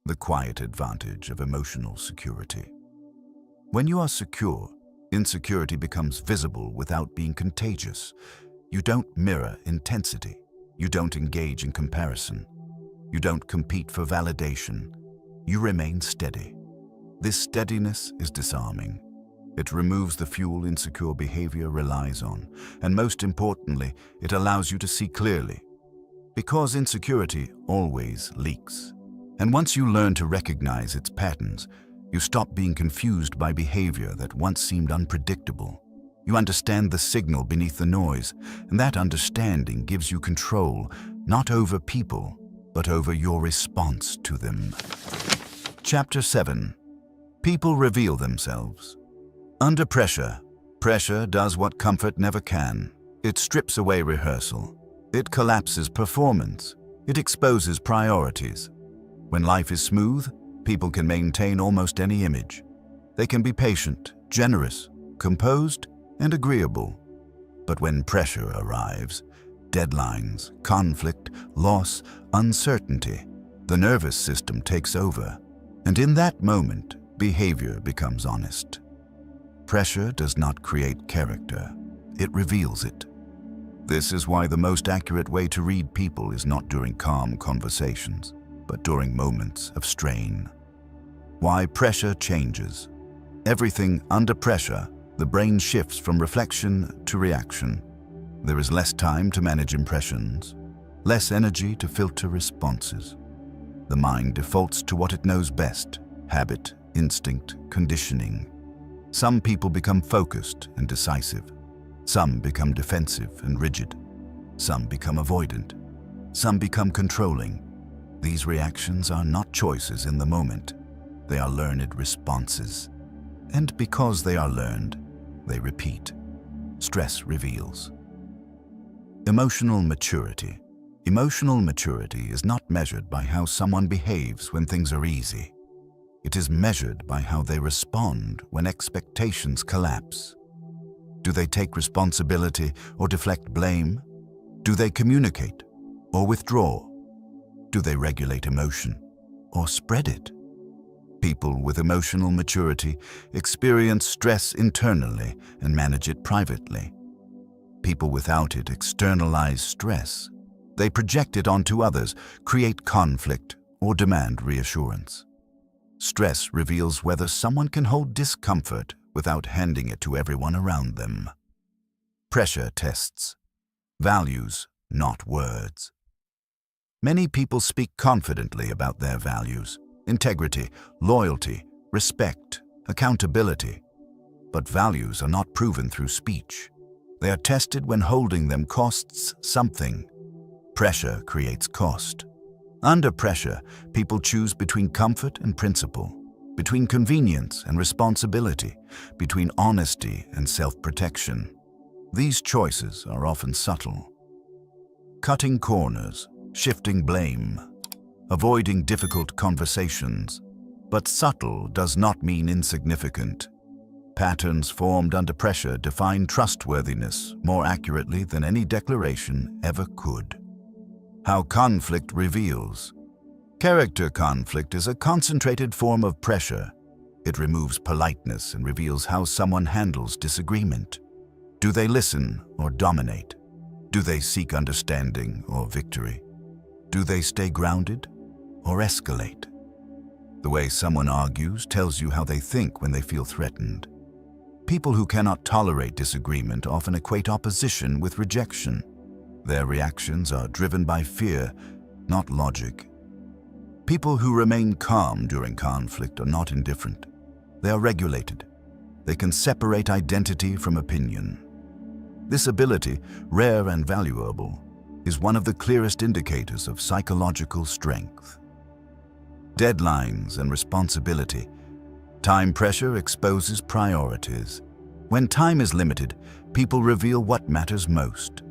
The quiet advantage of emotional security. When you are secure, insecurity becomes visible without being contagious. You don't mirror intensity. You don't engage in comparison. You don't compete for validation. You remain steady. This steadiness is disarming. It removes the fuel insecure behavior relies on, and most importantly, it allows you to see clearly. Because insecurity always leaks. And once you learn to recognize its patterns, you stop being confused by behavior that once seemed unpredictable. You understand the signal beneath the noise, and that understanding gives you control, not over people, but over your response to them. Chapter 7. People reveal themselves. Under pressure, pressure does what comfort never can. It strips away rehearsal. It collapses performance. It exposes priorities. When life is smooth, people can maintain almost any image. They can be patient, generous, composed, and agreeable. But when pressure arrives, deadlines, conflict, loss, uncertainty, the nervous system takes over. And in that moment, behavior becomes honest. Pressure does not create character. It reveals it. This is why the most accurate way to read people is not during calm conversations, but during moments of strain. Why pressure changes. Everything under pressure, the brain shifts from reflection to reaction. There is less time to manage impressions, less energy to filter responses. The mind defaults to what it knows best: habit, instinct, conditioning. Some people become focused and decisive. Some become defensive and rigid. Some become avoidant. Some become controlling. These reactions are not choices in the moment. They are learned responses. And because they are learned, they repeat. Stress reveals. Emotional maturity. Emotional maturity is not measured by how someone behaves when things are easy. It is measured by how they respond when expectations collapse. Do they take responsibility or deflect blame? Do they communicate or withdraw? Do they regulate emotion or spread it? People with emotional maturity experience stress internally and manage it privately. People without it externalize stress. They project it onto others, create conflict, or demand reassurance. Stress reveals whether someone can hold discomfort without handing it to everyone around them. Pressure tests. Values, not words. Many people speak confidently about their values: integrity, loyalty, respect, accountability. But values are not proven through speech. They are tested when holding them costs something. Pressure creates cost. Under pressure, people choose between comfort and principle, between convenience and responsibility, between honesty and self-protection. These choices are often subtle. Cutting corners, shifting blame, avoiding difficult conversations. But subtle does not mean insignificant. Patterns formed under pressure define trustworthiness more accurately than any declaration ever could. How conflict reveals. Character conflict is a concentrated form of pressure. It removes politeness and reveals how someone handles disagreement. Do they listen or dominate? Do they seek understanding or victory? Do they stay grounded or escalate? The way someone argues tells you how they think when they feel threatened. People who cannot tolerate disagreement often equate opposition with rejection. Their reactions are driven by fear, not logic. People who remain calm during conflict are not indifferent. They are regulated. They can separate identity from opinion. This ability, rare and valuable, is one of the clearest indicators of psychological strength. Deadlines and responsibility. Time pressure exposes priorities. When time is limited, people reveal what matters most.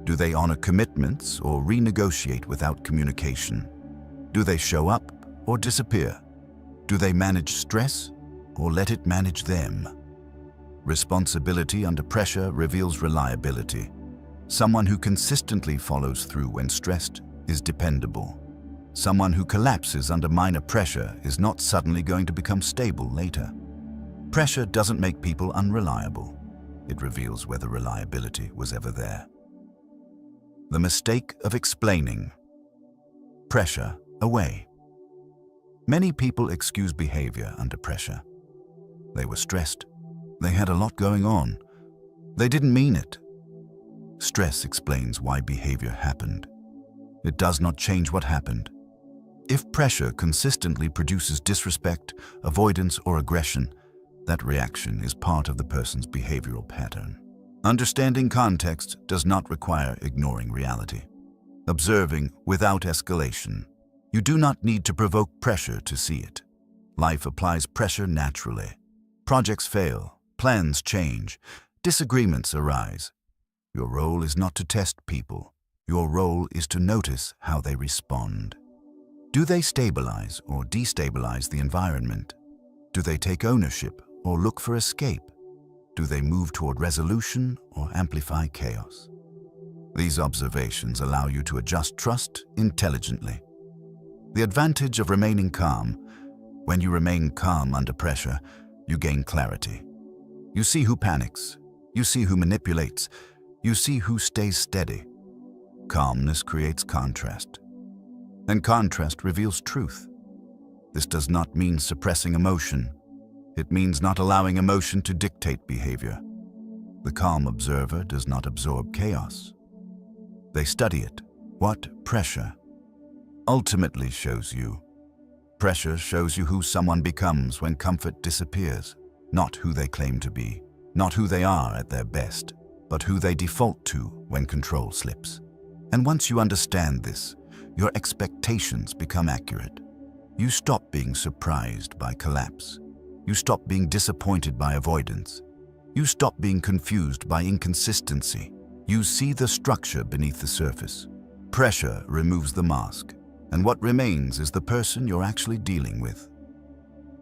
Do they honor commitments or renegotiate without communication? Do they show up or disappear? Do they manage stress or let it manage them? Responsibility under pressure reveals reliability. Someone who consistently follows through when stressed is dependable. Someone who collapses under minor pressure is not suddenly going to become stable later. Pressure doesn't make people unreliable. It reveals whether reliability was ever there. The mistake of explaining. Pressure away. Many people excuse behavior under pressure. They were stressed. They had a lot going on. They didn't mean it. Stress explains why behavior happened. It does not change what happened. If pressure consistently produces disrespect, avoidance, or aggression, that reaction is part of the person's behavioral pattern. Understanding context does not require ignoring reality. Observing without escalation. You do not need to provoke pressure to see it. Life applies pressure naturally. Projects fail, plans change, disagreements arise. Your role is not to test people. Your role is to notice how they respond. Do they stabilize or destabilize the environment? Do they take ownership or look for escape? Do they move toward resolution or amplify chaos? These observations allow you to adjust trust intelligently. The advantage of remaining calm: when you remain calm under pressure, you gain clarity. You see who panics. You see who manipulates. You see who stays steady. Calmness creates contrast, and contrast reveals truth. This does not mean suppressing emotion. It means not allowing emotion to dictate behavior. The calm observer does not absorb chaos. They study it. What pressure ultimately shows you? Pressure shows you who someone becomes when comfort disappears, not who they claim to be, not who they are at their best, but who they default to when control slips. And once you understand this, your expectations become accurate. You stop being surprised by collapse. You stop being disappointed by avoidance. You stop being confused by inconsistency. You see the structure beneath the surface. Pressure removes the mask, and what remains is the person you're actually dealing with.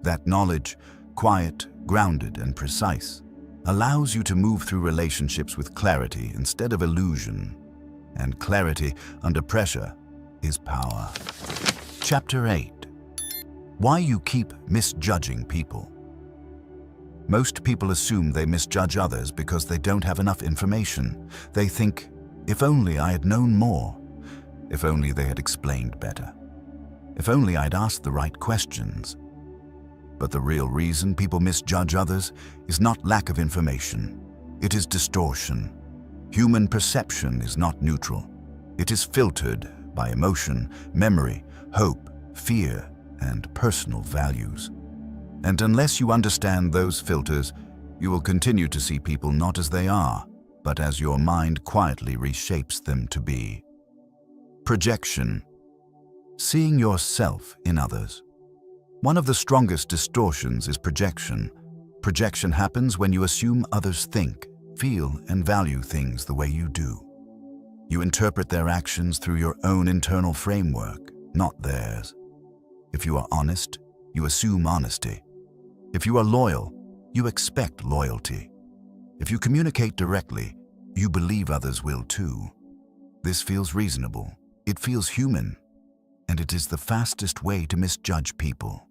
That knowledge, quiet, grounded, and precise, allows you to move through relationships with clarity instead of illusion. And clarity under pressure is power. Chapter 8. Why you keep misjudging people. Most people assume they misjudge others because they don't have enough information. They think, if only I had known more. If only they had explained better. If only I'd asked the right questions. But the real reason people misjudge others is not lack of information. It is distortion. Human perception is not neutral. It is filtered by emotion, memory, hope, fear, and personal values. And unless you understand those filters, you will continue to see people not as they are, but as your mind quietly reshapes them to be. Projection. Seeing yourself in others. One of the strongest distortions is projection. Projection happens when you assume others think, feel, and value things the way you do. You interpret their actions through your own internal framework, not theirs. If you are honest, you assume honesty. If you are loyal, you expect loyalty. If you communicate directly, you believe others will too. This feels reasonable. It feels human. And it is the fastest way to misjudge people.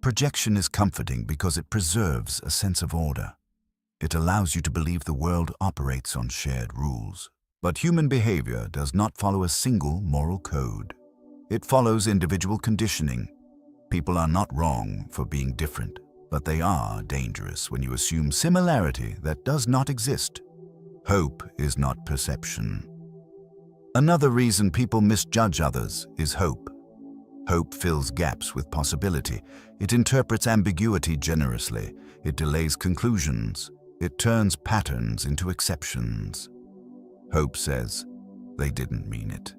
Projection is comforting because it preserves a sense of order. It allows you to believe the world operates on shared rules. But human behavior does not follow a single moral code. It follows individual conditioning. People are not wrong for being different, but they are dangerous when you assume similarity that does not exist. Hope is not perception. Another reason people misjudge others is hope. Hope fills gaps with possibility. It interprets ambiguity generously. It delays conclusions. It turns patterns into exceptions. Hope says, they didn't mean it.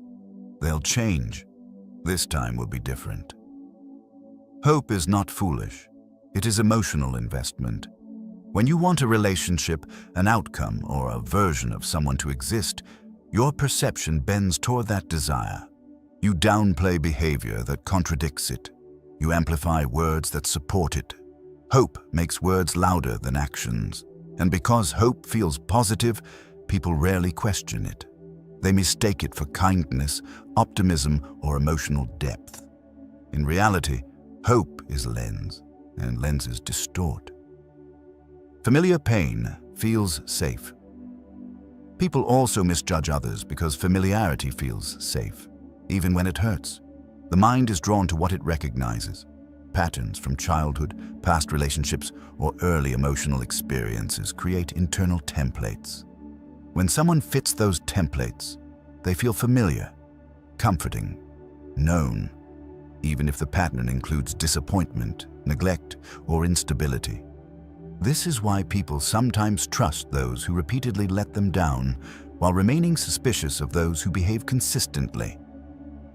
They'll change. This time will be different. Hope is not foolish. It is emotional investment. When you want a relationship, an outcome, or a version of someone to exist, your perception bends toward that desire. You downplay behavior that contradicts it. You amplify words that support it. Hope makes words louder than actions. And because hope feels positive, people rarely question it. They mistake it for kindness, optimism, or emotional depth. In reality, hope is a lens, and lenses distort. Familiar pain feels safe. People also misjudge others because familiarity feels safe, even when it hurts. The mind is drawn to what it recognizes. Patterns from childhood, past relationships, or early emotional experiences create internal templates. When someone fits those templates, they feel familiar, comforting, known, even if the pattern includes disappointment, neglect, or instability. This is why people sometimes trust those who repeatedly let them down, while remaining suspicious of those who behave consistently.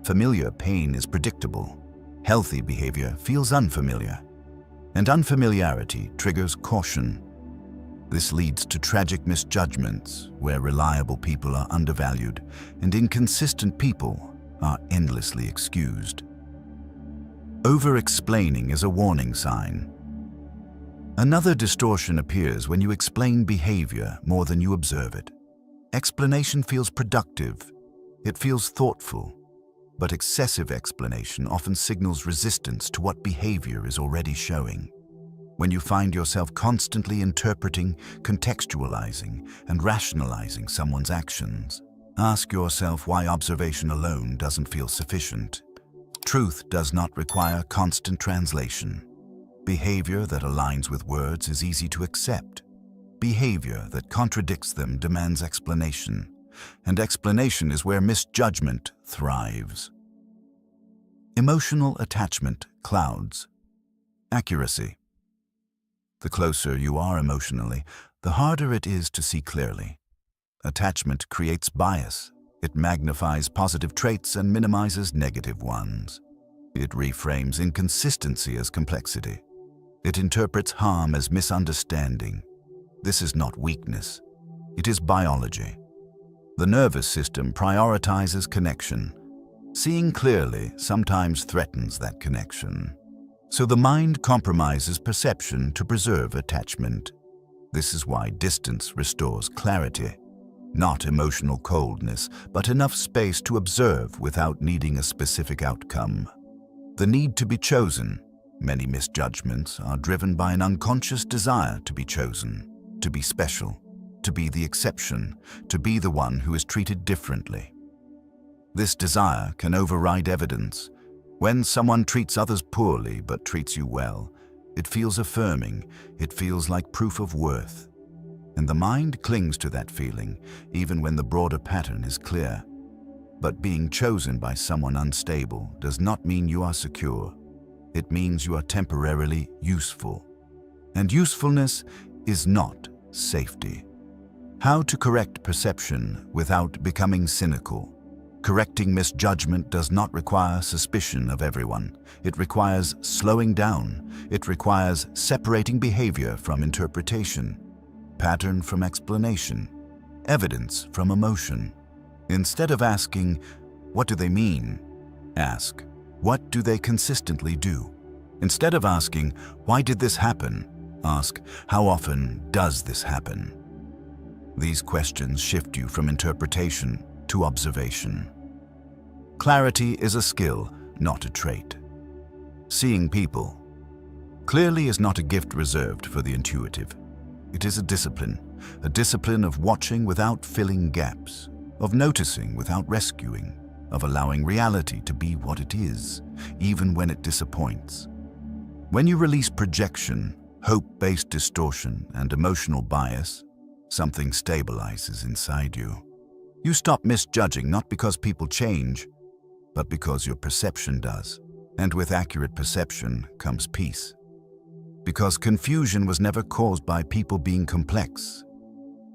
Familiar pain is predictable. Healthy behavior feels unfamiliar, and unfamiliarity triggers caution. This leads to tragic misjudgments, where reliable people are undervalued and inconsistent people are endlessly excused. Over-explaining is a warning sign. Another distortion appears when you explain behavior more than you observe it. Explanation feels productive, it feels thoughtful, but excessive explanation often signals resistance to what behavior is already showing. When you find yourself constantly interpreting, contextualizing, and rationalizing someone's actions, ask yourself why observation alone doesn't feel sufficient. Truth does not require constant translation. Behavior that aligns with words is easy to accept. Behavior that contradicts them demands explanation, and explanation is where misjudgment thrives. Emotional attachment clouds accuracy. The closer you are emotionally, the harder it is to see clearly. Attachment creates bias. It magnifies positive traits and minimizes negative ones. It reframes inconsistency as complexity. It interprets harm as misunderstanding. This is not weakness. It is biology. The nervous system prioritizes connection. Seeing clearly sometimes threatens that connection. So the mind compromises perception to preserve attachment. This is why distance restores clarity. Not emotional coldness, but enough space to observe without needing a specific outcome. The need to be chosen. Many misjudgments are driven by an unconscious desire to be chosen, to be special, to be the exception, to be the one who is treated differently. This desire can override evidence. When someone treats others poorly but treats you well, it feels affirming, it feels like proof of worth. And the mind clings to that feeling, even when the broader pattern is clear. But being chosen by someone unstable does not mean you are secure. It means you are temporarily useful. And usefulness is not safety. How to correct perception without becoming cynical. Correcting misjudgment does not require suspicion of everyone. It requires slowing down. It requires separating behavior from interpretation, pattern from explanation, evidence from emotion. Instead of asking, "What do they mean?" ask, "What do they consistently do?" Instead of asking, "Why did this happen?" ask, "How often does this happen?" These questions shift you from interpretation to observation. Clarity is a skill, not a trait. Seeing people clearly is not a gift reserved for the intuitive. It is a discipline of watching without filling gaps, of noticing without rescuing, of allowing reality to be what it is, even when it disappoints. When you release projection, hope-based distortion, and emotional bias, something stabilizes inside you. You stop misjudging not because people change, but because your perception does. And with accurate perception comes peace. Because confusion was never caused by people being complex.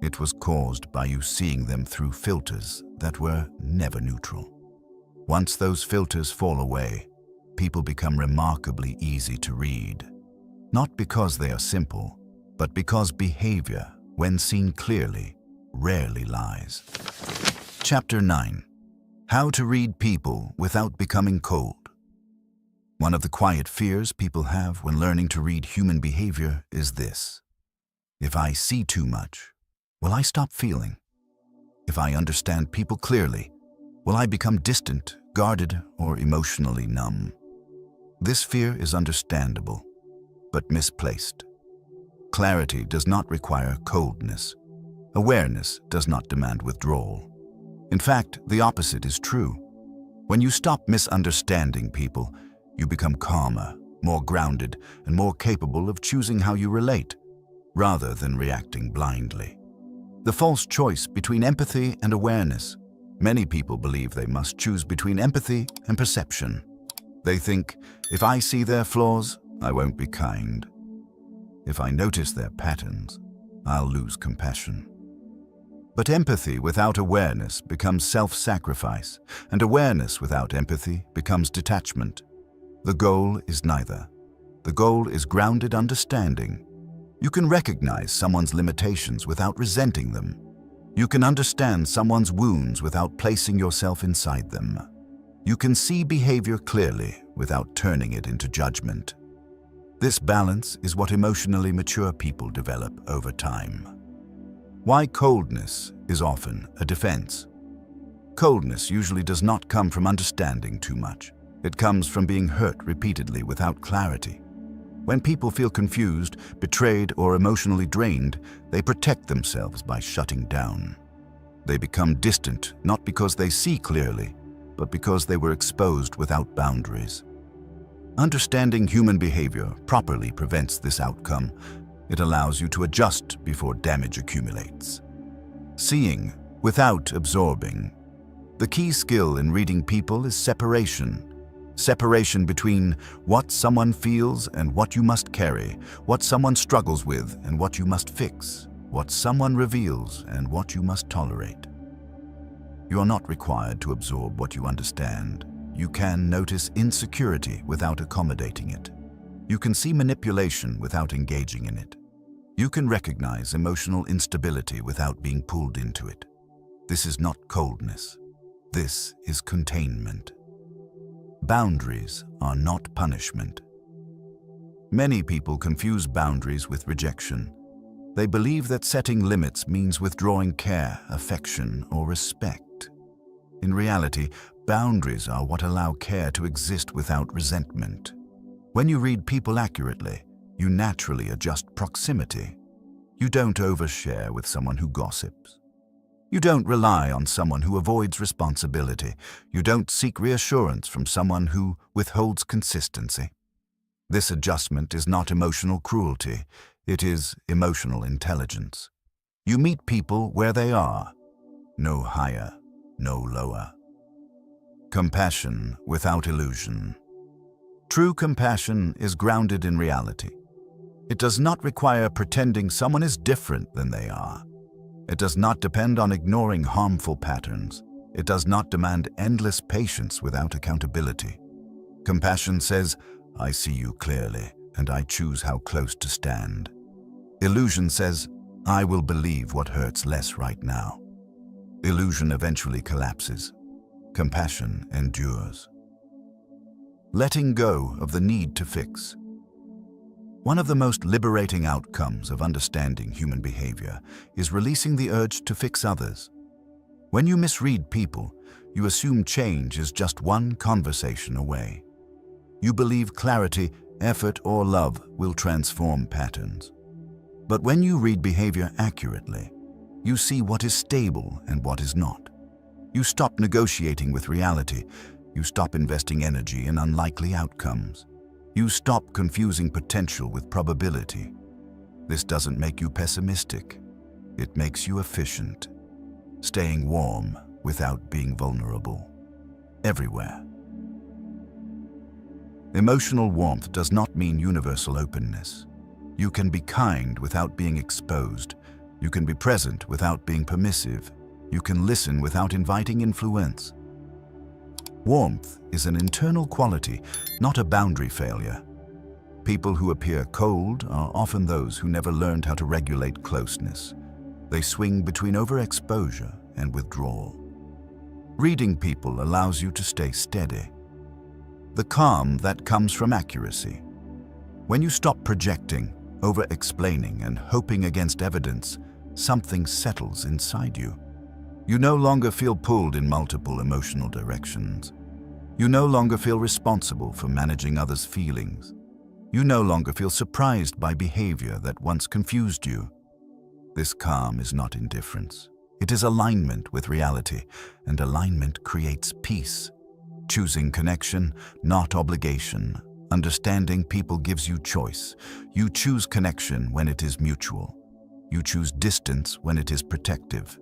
It was caused by you seeing them through filters that were never neutral. Once those filters fall away, people become remarkably easy to read. Not because they are simple, but because behavior, when seen clearly, rarely lies. Chapter 9. How to read people without becoming cold. One of the quiet fears people have when learning to read human behavior is this: if I see too much, will I stop feeling? If I understand people clearly, will I become distant, guarded, or emotionally numb? This fear is understandable, but misplaced. Clarity does not require coldness. Awareness does not demand withdrawal. In fact, the opposite is true. When you stop misunderstanding people, you become calmer, more grounded, and more capable of choosing how you relate, rather than reacting blindly. The false choice between empathy and awareness. Many people believe they must choose between empathy and perception. They think, if I see their flaws, I won't be kind. If I notice their patterns, I'll lose compassion. But empathy without awareness becomes self-sacrifice, and awareness without empathy becomes detachment. The goal is neither. The goal is grounded understanding. You can recognize someone's limitations without resenting them. You can understand someone's wounds without placing yourself inside them. You can see behavior clearly without turning it into judgment. This balance is what emotionally mature people develop over time. Why coldness is often a defense. Coldness usually does not come from understanding too much. It comes from being hurt repeatedly without clarity. When people feel confused, betrayed, or emotionally drained, they protect themselves by shutting down. They become distant not because they see clearly, but because they were exposed without boundaries. Understanding human behavior properly prevents this outcome. It allows you to adjust before damage accumulates. Seeing without absorbing. The key skill in reading people is separation. Separation between what someone feels and what you must carry, what someone struggles with and what you must fix, what someone reveals and what you must tolerate. You are not required to absorb what you understand. You can notice insecurity without accommodating it. You can see manipulation without engaging in it. You can recognize emotional instability without being pulled into it. This is not coldness. This is containment. Boundaries are not punishment. Many people confuse boundaries with rejection. They believe that setting limits means withdrawing care, affection, or respect. In reality, boundaries are what allow care to exist without resentment. When you read people accurately, you naturally adjust proximity. You don't overshare with someone who gossips. You don't rely on someone who avoids responsibility. You don't seek reassurance from someone who withholds consistency. This adjustment is not emotional cruelty. It is emotional intelligence. You meet people where they are, no higher, no lower. Compassion without illusion. True compassion is grounded in reality. It does not require pretending someone is different than they are. It does not depend on ignoring harmful patterns. It does not demand endless patience without accountability. Compassion says, I see you clearly, and I choose how close to stand. Illusion says, I will believe what hurts less right now. Illusion eventually collapses. Compassion endures. Letting go of the need to fix. One of the most liberating outcomes of understanding human behavior is releasing the urge to fix others. When you misread people, you assume change is just one conversation away. You believe clarity, effort, or love will transform patterns. But when you read behavior accurately, you see what is stable and what is not. You stop negotiating with reality. You stop investing energy in unlikely outcomes. You stop confusing potential with probability. This doesn't make you pessimistic. It makes you efficient, staying warm without being vulnerable. Everywhere. Emotional warmth does not mean universal openness. You can be kind without being exposed. You can be present without being permissive. You can listen without inviting influence. Warmth is an internal quality, not a boundary failure. People who appear cold are often those who never learned how to regulate closeness. They swing between overexposure and withdrawal. Reading people allows you to stay steady. The calm that comes from accuracy. When you stop projecting, over-explaining, and hoping against evidence, something settles inside you. You no longer feel pulled in multiple emotional directions. You no longer feel responsible for managing others' feelings. You no longer feel surprised by behavior that once confused you. This calm is not indifference. It is alignment with reality, and alignment creates peace. choosing connection, not obligation. Understanding people gives you choice. You choose connection when it is mutual. You choose distance when it is protective.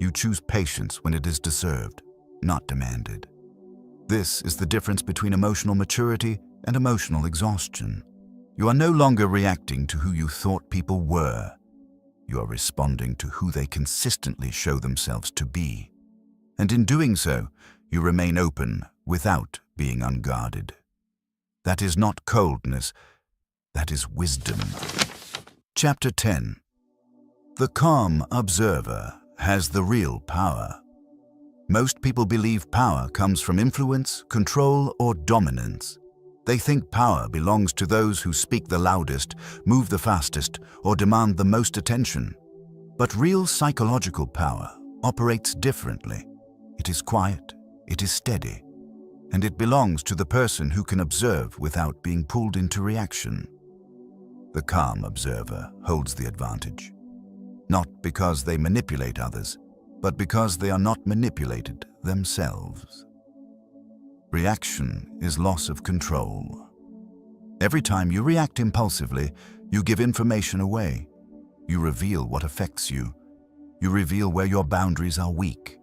You choose patience when it is deserved, not demanded. This is the difference between emotional maturity and emotional exhaustion. You are no longer reacting to who you thought people were. You are responding to who they consistently show themselves to be. And in doing so, you remain open without being unguarded. That is not coldness, that is wisdom. Chapter 10. The calm observer has the real power. Most people believe power comes from influence, control, or dominance. They think power belongs to those who speak the loudest, move the fastest, or demand the most attention. But real psychological power operates differently. It is quiet, it is steady, and it belongs to the person who can observe without being pulled into reaction. The calm observer holds the advantage, not because they manipulate others, but because they are not manipulated themselves. Reaction is loss of control. Every time you react impulsively, you give information away. You reveal what affects you. You reveal where your boundaries are weak.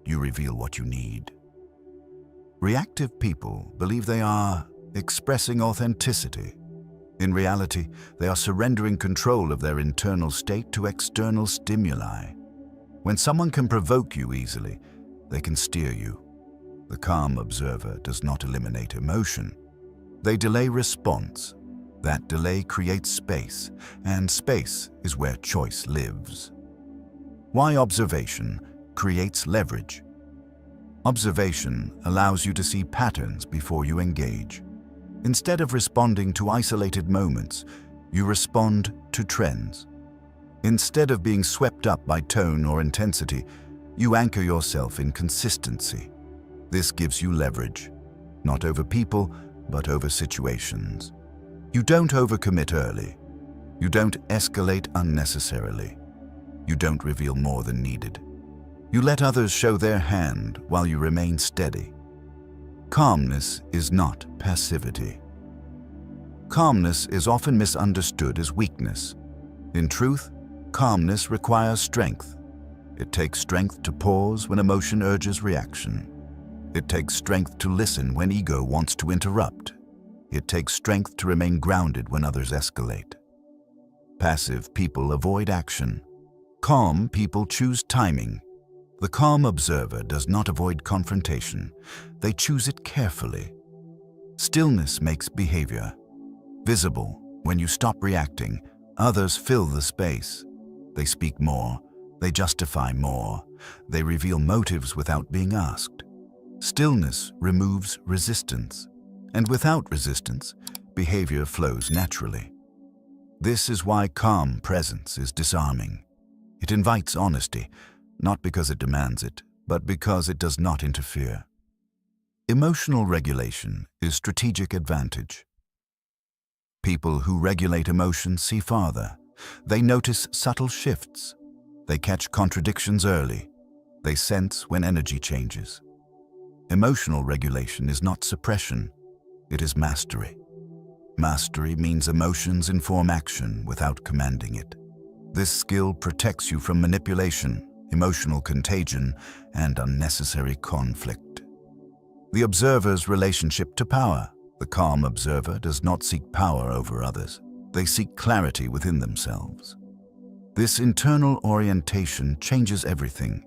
You reveal what you need. Reactive people believe they are expressing authenticity. In reality, they are surrendering control of their internal state to external stimuli. When someone can provoke you easily, they can steer you. The calm observer does not eliminate emotion. They delay response. That delay creates space, and space is where choice lives. Why observation creates leverage? Observation allows you to see patterns before you engage. Instead of responding to isolated moments, you respond to trends. Instead of being swept up by tone or intensity, you anchor yourself in consistency. This gives you leverage, not over people, but over situations. You don't overcommit early. You don't escalate unnecessarily. You don't reveal more than needed. You let others show their hand while you remain steady. Calmness is not passivity. Calmness is often misunderstood as weakness. In truth, calmness requires strength. It takes strength to pause when emotion urges reaction. It takes strength to listen when ego wants to interrupt. It takes strength to remain grounded when others escalate. Passive people avoid action. Calm people choose timing. The calm observer does not avoid confrontation. They choose it carefully. Stillness makes behavior visible. When you stop reacting, others fill the space. They speak more. They justify more. They reveal motives without being asked. Stillness removes resistance. And without resistance, behavior flows naturally. This is why calm presence is disarming. It invites honesty, not because it demands it, but because it does not interfere. Emotional regulation is strategic advantage. People who regulate emotions see farther. They notice subtle shifts. They catch contradictions early. They sense when energy changes. Emotional regulation is not suppression. It is mastery. Mastery means emotions inform action without commanding it. This skill protects you from manipulation, emotional contagion, and unnecessary conflict. The observer's relationship to power. The calm observer does not seek power over others. They seek clarity within themselves. This internal orientation changes everything.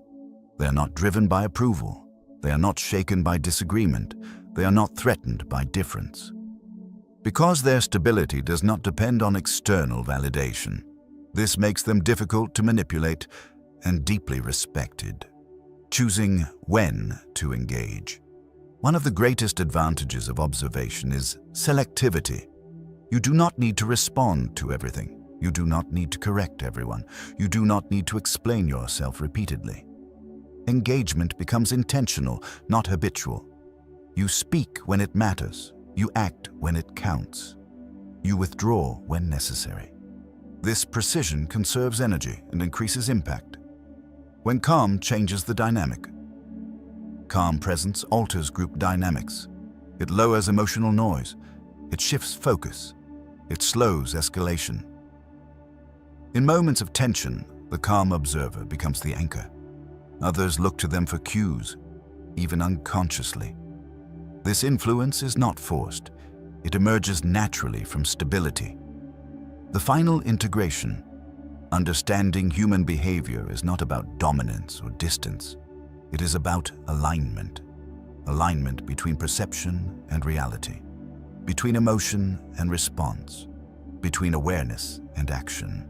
They are not driven by approval. They are not shaken by disagreement. They are not threatened by difference. Because their stability does not depend on external validation, this makes them difficult to manipulate and deeply respected. Choosing when to engage. One of the greatest advantages of observation is selectivity. You do not need to respond to everything. You do not need to correct everyone. You do not need to explain yourself repeatedly. Engagement becomes intentional, not habitual. You speak when it matters. You act when it counts. You withdraw when necessary. This precision conserves energy and increases impact. When calm changes the dynamic. calm presence alters group dynamics. It lowers emotional noise. It shifts focus. It slows escalation. In moments of tension, the calm observer becomes the anchor. Others look to them for cues, even unconsciously. This influence is not forced. It emerges naturally from stability. The final integration, understanding human behavior, is not about dominance or distance. It is about alignment. Alignment between perception and reality, between emotion and response, between awareness and action.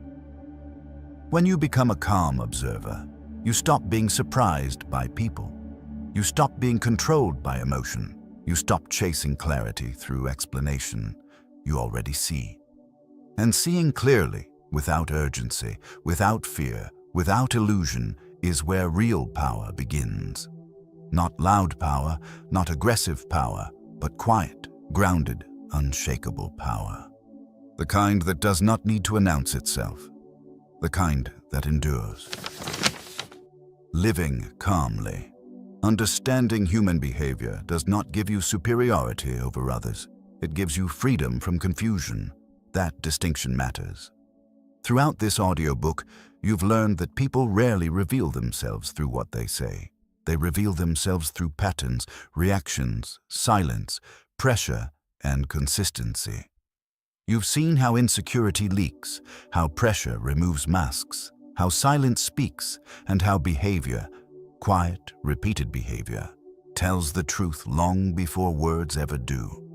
When you become a calm observer, you stop being surprised by people. You stop being controlled by emotion. You stop chasing clarity through explanation you already see. And seeing clearly, without urgency, without fear, without illusion, is where real power begins. Not loud power, not aggressive power, but quiet, grounded, unshakable power. The kind that does not need to announce itself. The kind that endures. Living calmly. Understanding human behavior does not give you superiority over others. It gives you freedom from confusion. That distinction matters. Throughout this audiobook, you've learned that people rarely reveal themselves through what they say. They reveal themselves through patterns, reactions, silence, pressure, and consistency. You've seen how insecurity leaks, how pressure removes masks, how silence speaks, and how behavior, quiet, repeated behavior, tells the truth long before words ever do.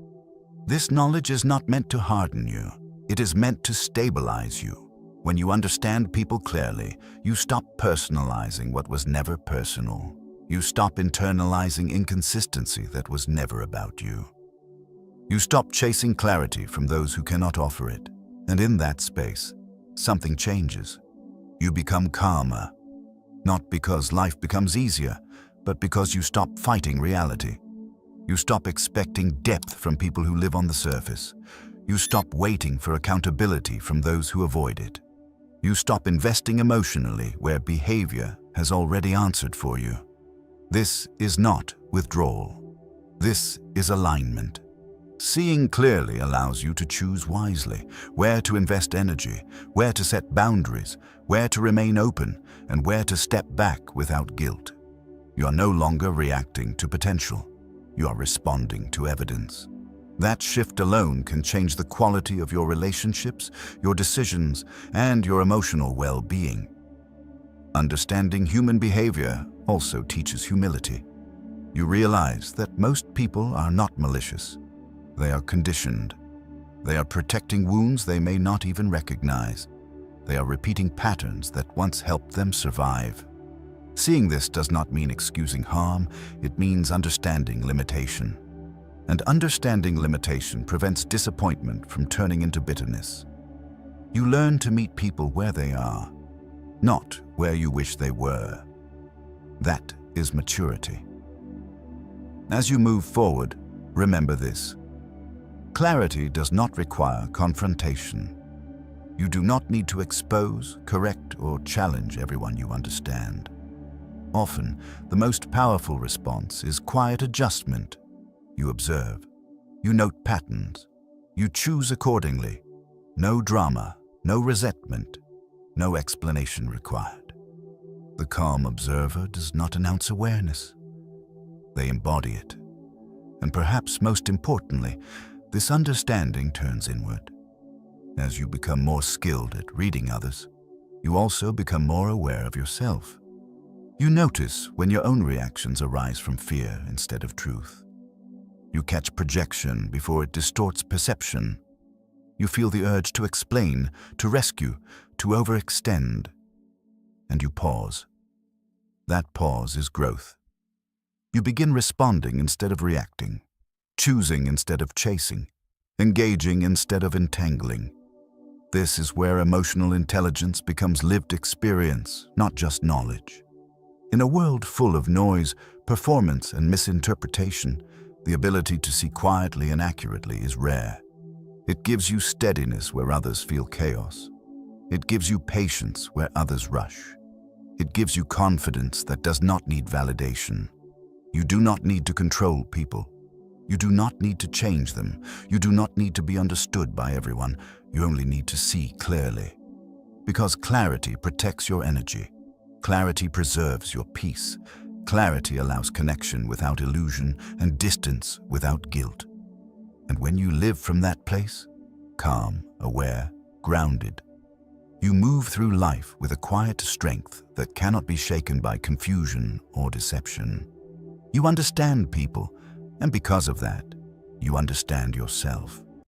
This knowledge is not meant to harden you. It is meant to stabilize you. When you understand people clearly, you stop personalizing what was never personal. You stop internalizing inconsistency that was never about you. You stop chasing clarity from those who cannot offer it. And in that space, something changes. You become calmer. Not because life becomes easier, but because you stop fighting reality. You stop expecting depth from people who live on the surface. You stop waiting for accountability from those who avoid it. You stop investing emotionally where behavior has already answered for you. This is not withdrawal. This is alignment. Seeing clearly allows you to choose wisely, where to invest energy, where to set boundaries, where to remain open, and where to step back without guilt. You are no longer reacting to potential. You are responding to evidence. That shift alone can change the quality of your relationships, your decisions, and your emotional well-being. Understanding human behavior also teaches humility. You realize that most people are not malicious. They are conditioned. They are protecting wounds they may not even recognize. They are repeating patterns that once helped them survive. Seeing this does not mean excusing harm, it means understanding limitation. And understanding limitation prevents disappointment from turning into bitterness. You learn to meet people where they are, not where you wish they were. That is maturity. As you move forward, remember this. Clarity does not require confrontation. You do not need to expose, correct, or challenge everyone you understand. Often, the most powerful response is quiet adjustment. You observe. You note patterns. You choose accordingly. No drama, no resentment, no explanation required. The calm observer does not announce awareness. They embody it. And perhaps most importantly, this understanding turns inward. As you become more skilled at reading others, you also become more aware of yourself. You notice when your own reactions arise from fear instead of truth. You catch projection before it distorts perception. You feel the urge to explain, to rescue, to overextend. And you pause. That pause is growth. You begin responding instead of reacting, choosing instead of chasing, engaging instead of entangling. This is where emotional intelligence becomes lived experience, not just knowledge. In a world full of noise, performance, and misinterpretation, the ability to see quietly and accurately is rare. It gives you steadiness where others feel chaos. It gives you patience where others rush. It gives you confidence that does not need validation. You do not need to control people. You do not need to change them. You do not need to be understood by everyone. You only need to see clearly. Because clarity protects your energy. Clarity preserves your peace. Clarity allows connection without illusion and distance without guilt. And when you live from that place, calm, aware, grounded, you move through life with a quiet strength that cannot be shaken by confusion or deception. You understand people, and because of that, you understand yourself.